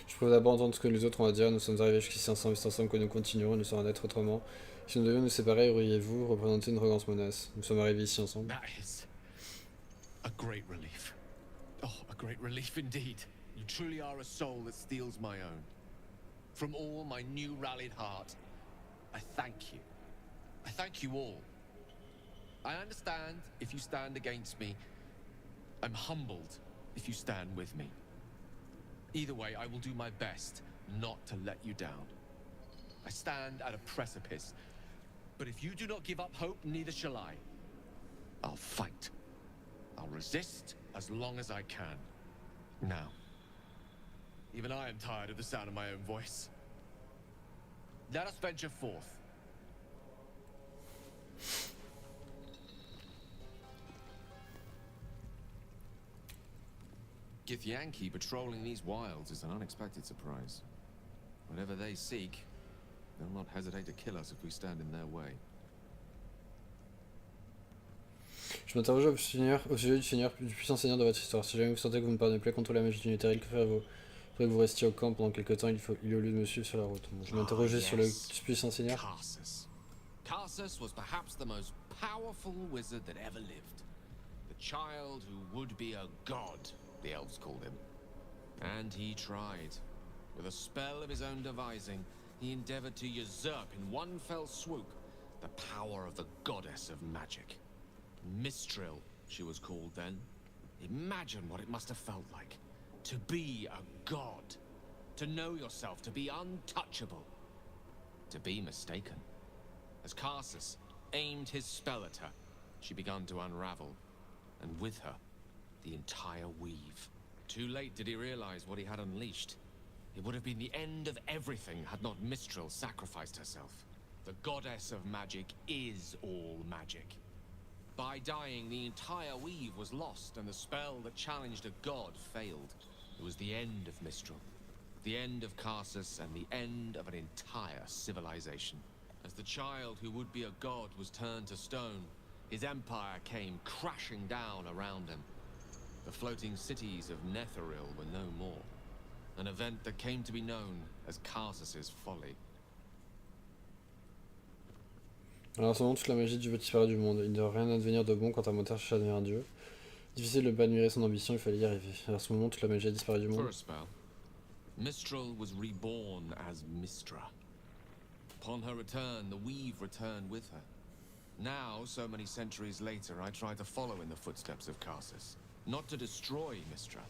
Je peux d'abord entendre ce que les autres ont à dire. Nous sommes arrivés jusqu'ici ensemble, c'est ensemble que nous continuerons, nous sommes un être autrement. Si nous devions nous séparer, auriez-vous représenté une grande menace? Nous sommes arrivés ici ensemble. That is a great relief. Oh, a great relief indeed. You truly are a soul that steals my own. From all my new rallied heart, I thank you. I thank you all. I understand if you stand against me. I'm humbled if you stand with me. Either way, I will do my best not to let you down. I stand at a precipice, but if you do not give up hope, neither shall I. I'll fight. I'll resist as long as I can. Now, even I am tired of the sound of my own voice. Let us venture forth. Githyanki patrolling these wilds is an unexpected surprise. Whatever they seek, they'll not hesitate to kill us if we stand in their way. Je m'interrogeais au sujet du seigneur, du puissant seigneur de votre histoire. Si jamais vous sentez que vous ne parvenez plus contre la magie du Netheril, que ferez-vous? Il faudrait que vous restiez au camp pendant quelques temps, il est au lieu de me suivre sur la route. Bon, je m'interrogeais sur le puissant seigneur. Karsus was perhaps the most powerful wizard that ever lived. The child who would be a god, the elves called him. And he tried. With a spell of his own devising, he endeavored to usurp in one fell swoop the power of the goddess of magic. Mistral, she was called then. Imagine what it must have felt like. To be a god. To know yourself, to be untouchable. To be mistaken. As Karsus aimed his spell at her, she began to unravel. And with her, the entire weave. Too late did he realize what he had unleashed. It would have been the end of everything had not Mistral sacrificed herself. The goddess of magic is all magic. By dying, the entire weave was lost, and the spell that challenged a god failed. It was the end of Mistral, the end of Karsus, and the end of an entire civilization. As the child who would be a god was turned to stone, his empire came crashing down around him. The floating cities of Netheril were no more. An event that came to be known as Karsus's folly. Alors en ce moment, toute la magie du veut disparaître du monde. Il ne doit rien advenir de bon quand un menteur cherche à devenir un dieu. Difficile de ne pas admirer son ambition, il fallait y arriver. Alors en ce moment, toute la magie a disparu du monde. For a spell, Mistral was reborn as Mistra. Upon her return, the weave returned with her. Now, so many centuries later, I try to follow in the footsteps of Karsus. Not to destroy Mistra,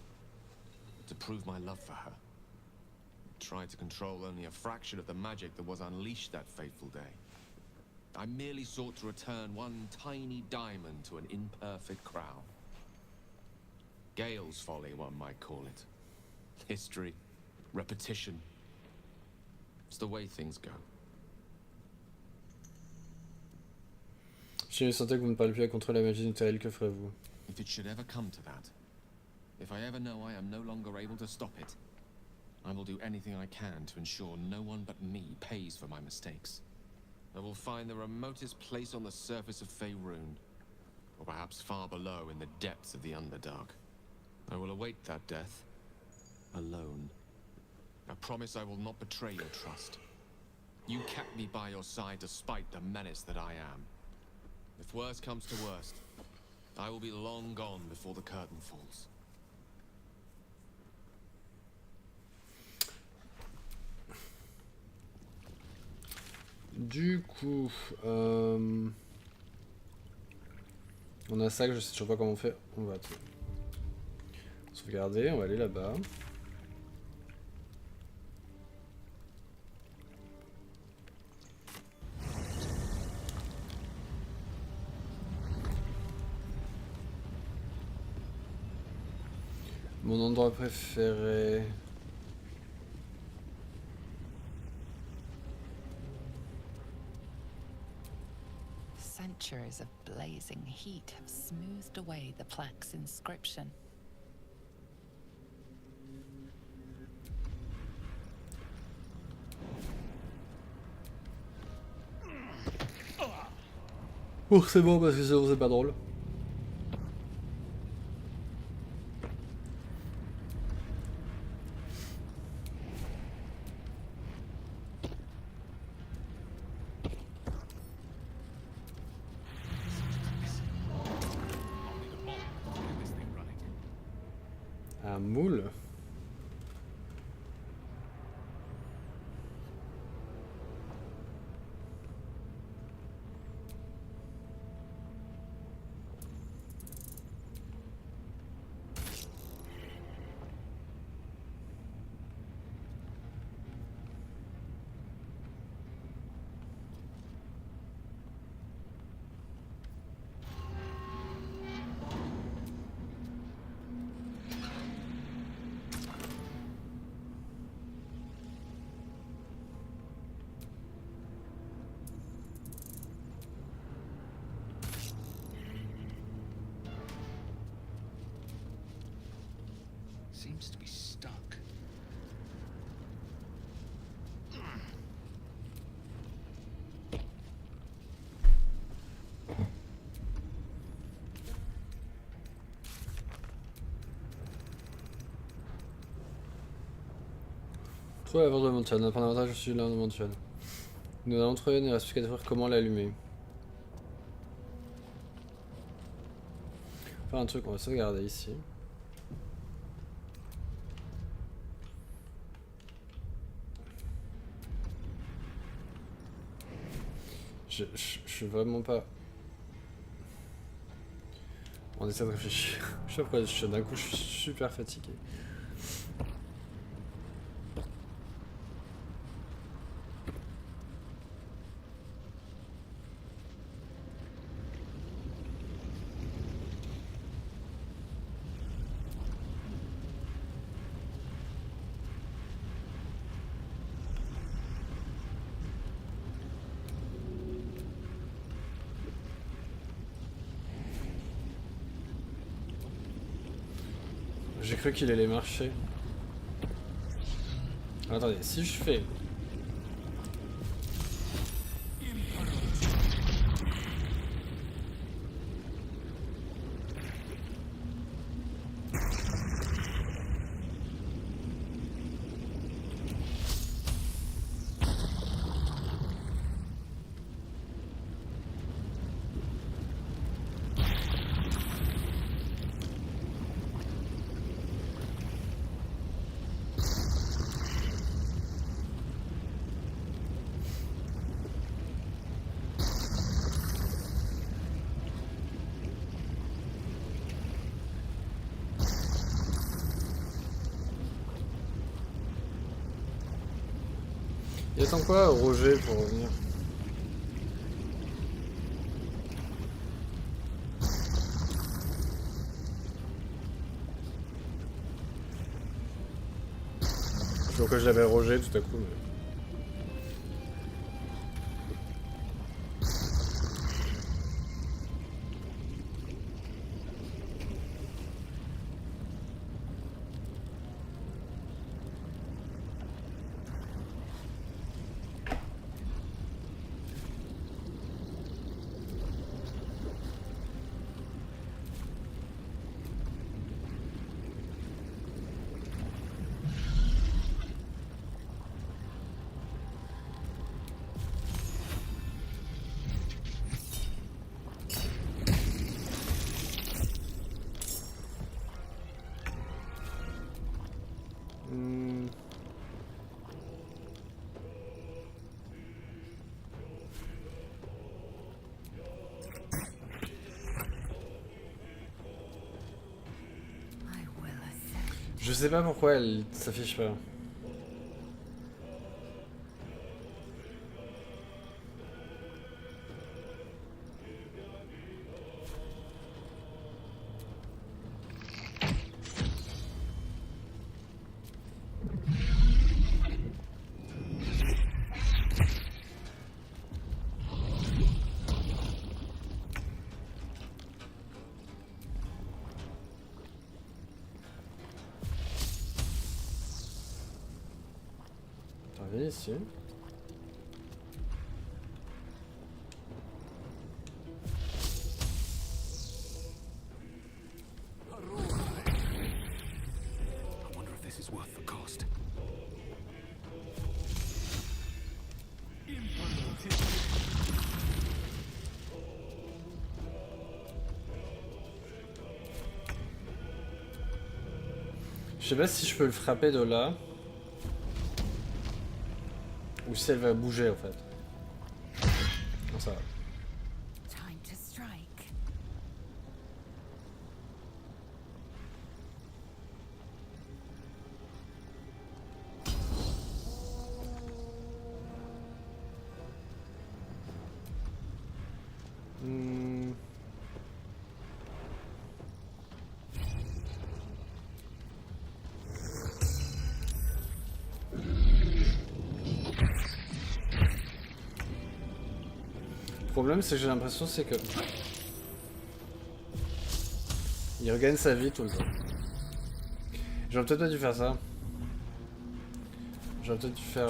but to prove my love for her. Try to control only a fraction of the magic that was unleashed that fateful day. I merely sought to return one tiny diamond to an imperfect crown. Gale's folly, one might call it. History, repetition. It's the way things go. Si vous sentez que vous ne parlez plus à contrôler la magie du Terril, que ferez-vous? If it should ever come to that, if I ever know I am no longer able to stop it, I will do anything I can to ensure no one but me pays for my mistakes. I will find the remotest place on the surface of Faerun, or perhaps far below in the depths of the Underdark. I will await that death, alone. I promise I will not betray your trust. You kept me by your side despite the menace that I am. If worst comes to worst, I will be long gone before the curtain falls. Du coup, on a ça que je sais toujours pas comment on fait. On va sauvegarder, on va aller là-bas. Mon endroit préféré. Centuries of blazing heat have smoothed away the plaque's inscription. Forcément, parce que sinon c'est pas drôle. Un moule. Seems to be stuck. Trouver la force de Montiel. Notre avantage, je suis l'un de Montiel. Nous allons trouver, il ne reste plus qu'à découvrir comment l'allumer. Faire un truc, on va sauvegarder ici. Je suis vraiment pas... On essaie de réfléchir. Je sais pas pourquoi d'un coup je suis super fatigué. J'ai cru qu'il allait marcher. Attendez, si je fais... Il attend quoi, Roger, pour revenir? sais pas pourquoi je l'avais Roger tout à coup, mais... Je sais pas pourquoi elle s'affiche pas. Viens ici. I wonder if this is worth the cost. Je sais pas si je peux le frapper de là. Ou si elle va bouger en fait. Non, ça va. Time to strike. Le problème c'est que j'ai l'impression c'est que il regagne sa vie tout le temps. J'aurais peut-être pas dû faire ça. J'aurais peut-être dû faire...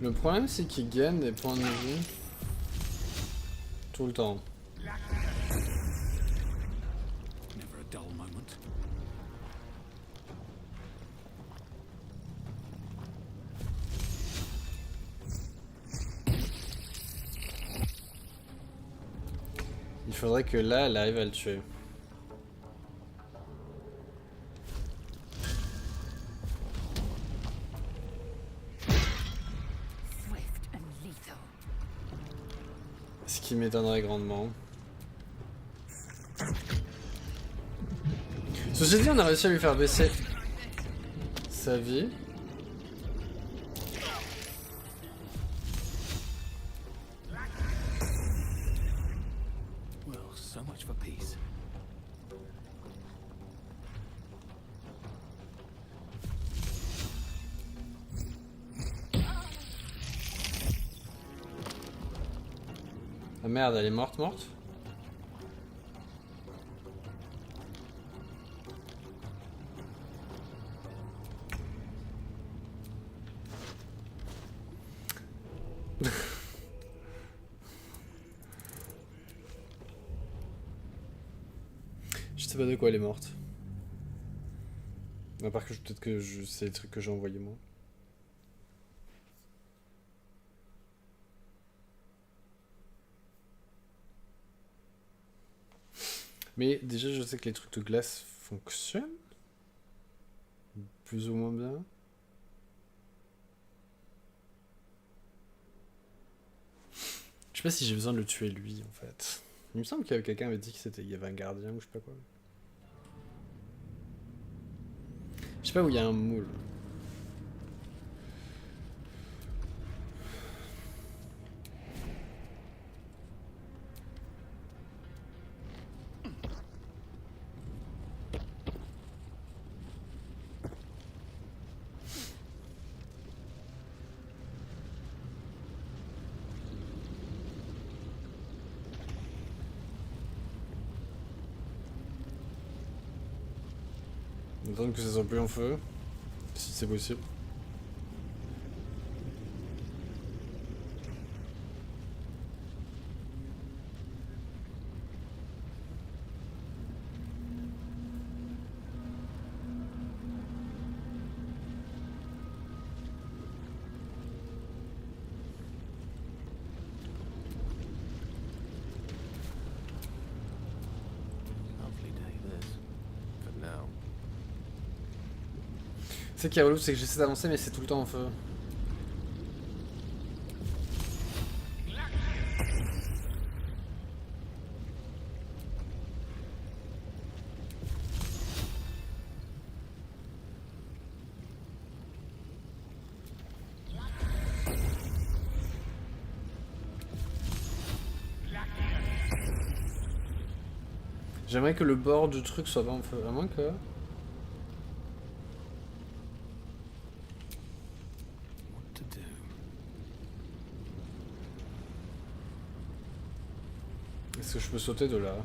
Le problème c'est qu'il gagne des points de vie tout le temps. Never a dull moment. Il faudrait que là elle arrive à le tuer. Ce qui m'étonnerait grandement. Ceci dit, on a réussi à lui faire baisser sa vie. Well, so much for peace. Ah merde, elle est morte. Je sais pas de quoi elle est morte. À part que peut-être que c'est des trucs que j'ai envoyés moi. Mais déjà, je sais que les trucs de glace fonctionnent. Plus ou moins bien. Je sais pas si j'ai besoin de le tuer lui, en fait. Il me semble qu'il y avait quelqu'un qui avait dit qu'il y avait un gardien ou je sais pas quoi. Je sais pas où il y a un moule. Attendre que ça soit plus en feu, si c'est possible. Ce qui est relou, c'est que j'essaie d'avancer, mais c'est tout le temps en feu. J'aimerais que le bord du truc soit pas en feu, à moins que... Est-ce que je peux sauter de là?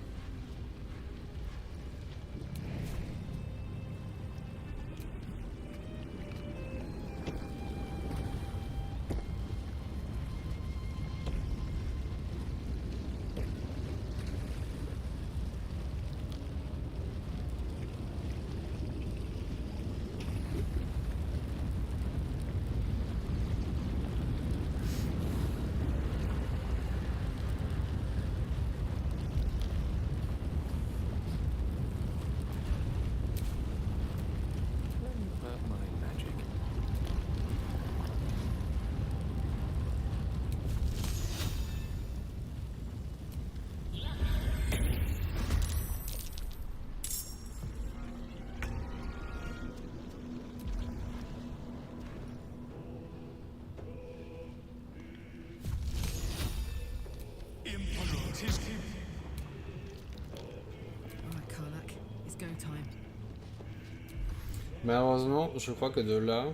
Malheureusement, je crois que de là,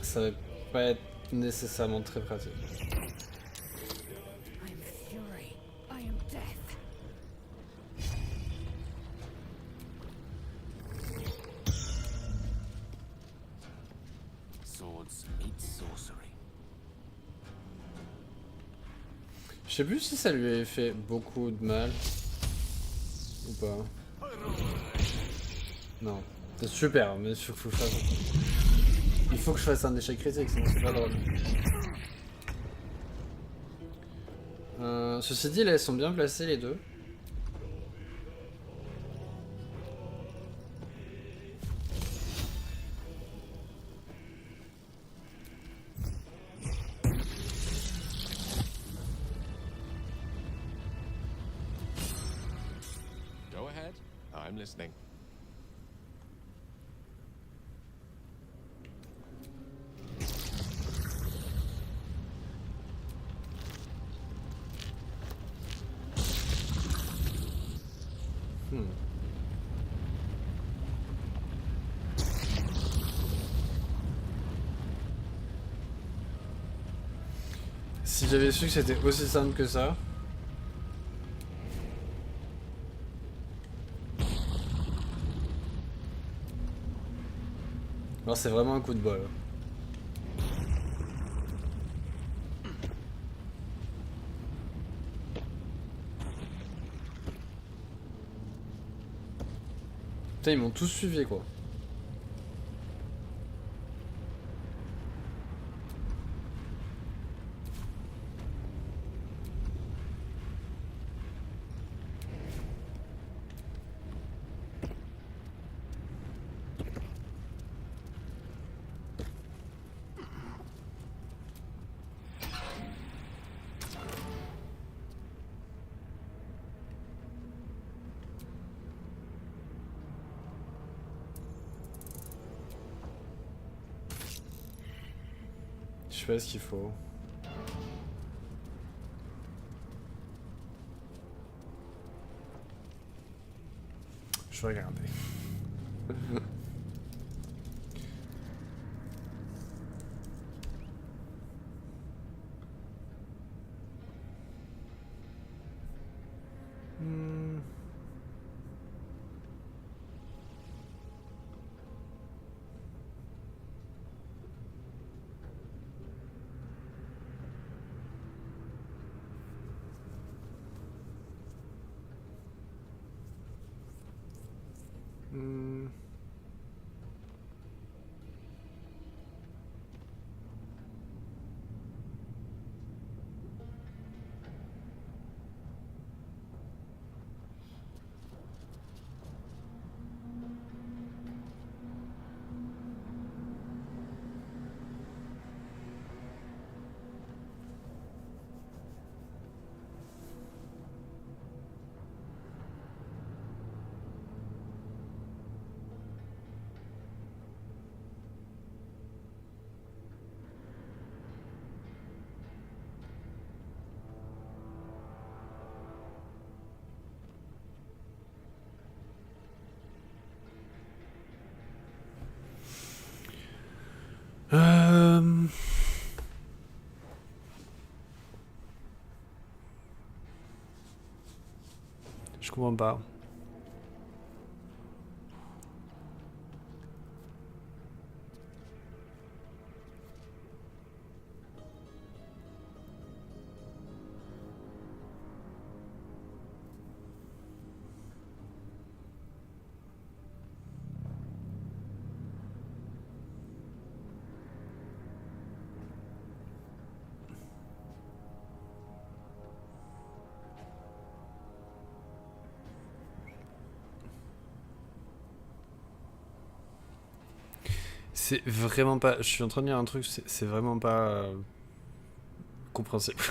ça va pas être nécessairement très pratique. Je sais plus si ça lui avait fait beaucoup de mal ou pas. Non, c'est super, mais il faut que je fasse... Il faut que je fasse un échec critique, sinon c'est pas drôle. Ceci dit, là, elles sont bien placées les deux. Go ahead, I'm listening. Si j'avais su que c'était aussi simple que ça. Alors c'est vraiment un coup de bol. Putain, ils m'ont tous suivi quoi. Je sais pas ce qu'il faut. Je vais regarder. Je comprends pas. C'est vraiment pas... Je suis en train de lire un truc, c'est vraiment pas... compréhensible.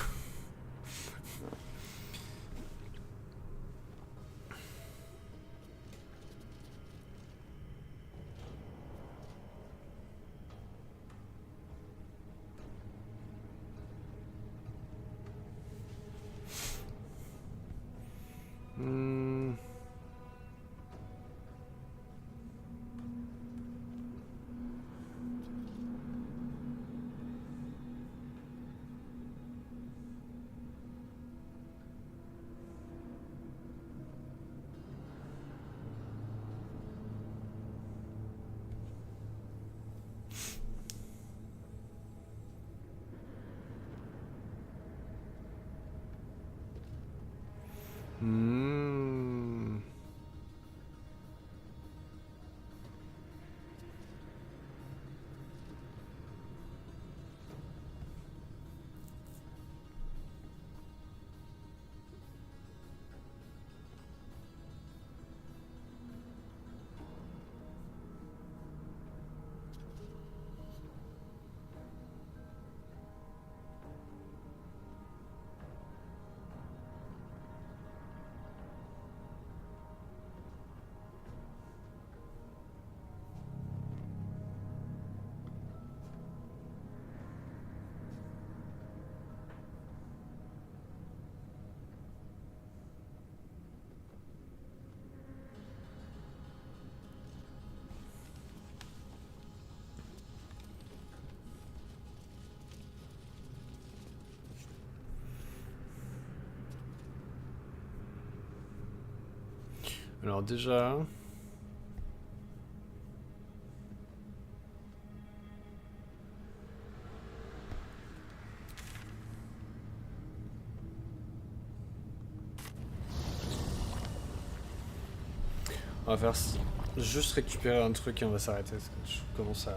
Alors déjà... On va faire juste récupérer un truc et on va s'arrêter parce que je commence à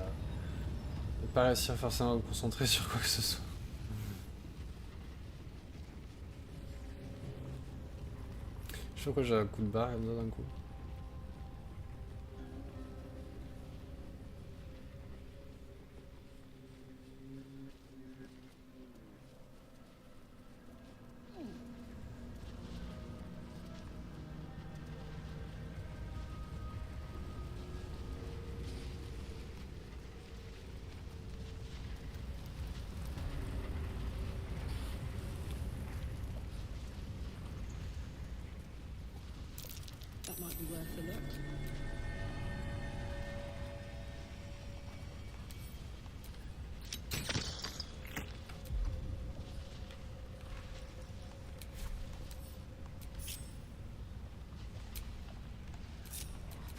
pas réussir forcément à me concentrer sur quoi que ce soit. Je sais pas pourquoi j'ai un coup de barre comme ça d'un coup. That might be worth a look.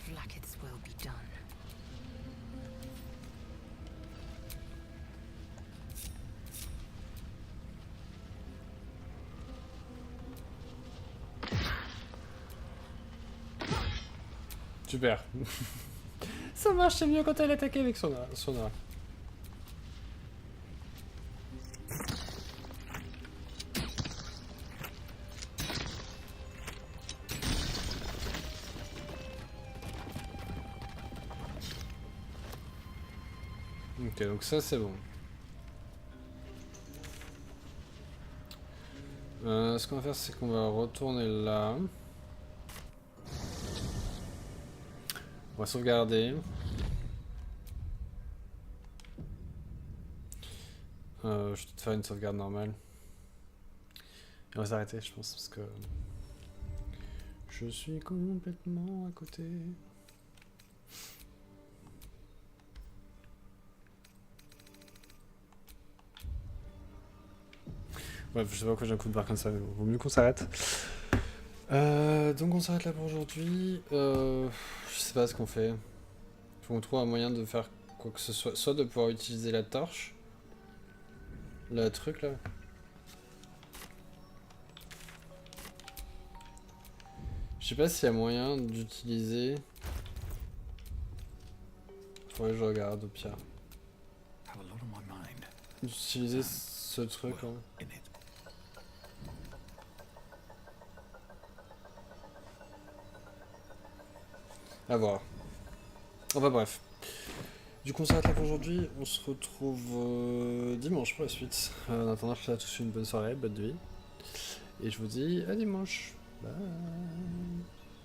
Blacketh's will be done. Super. Ça marche, c'est mieux quand elle attaque avec son arme. Ok, donc ça c'est bon. Ce qu'on va faire, c'est qu'on va retourner là. On va sauvegarder. Je vais te faire une sauvegarde normale. Et on va s'arrêter, je pense, parce que je suis complètement à côté. Bref, je sais pas pourquoi j'ai un coup de barre comme ça, mais vaut mieux qu'on s'arrête. Donc on s'arrête là pour aujourd'hui. Je sais pas ce qu'on fait. Faut qu'on trouve un moyen de faire quoi que ce soit. Soit de pouvoir utiliser la torche. Le truc là. Je sais pas s'il y a moyen d'utiliser. Faudrait que je regarde au pire. D'utiliser ce truc là. À voir. Enfin bref. Du coup on s'arrête là pour aujourd'hui. On se retrouve dimanche pour la suite. En attendant, je vous souhaite à tous une bonne soirée, bonne nuit. Et je vous dis à dimanche. Bye.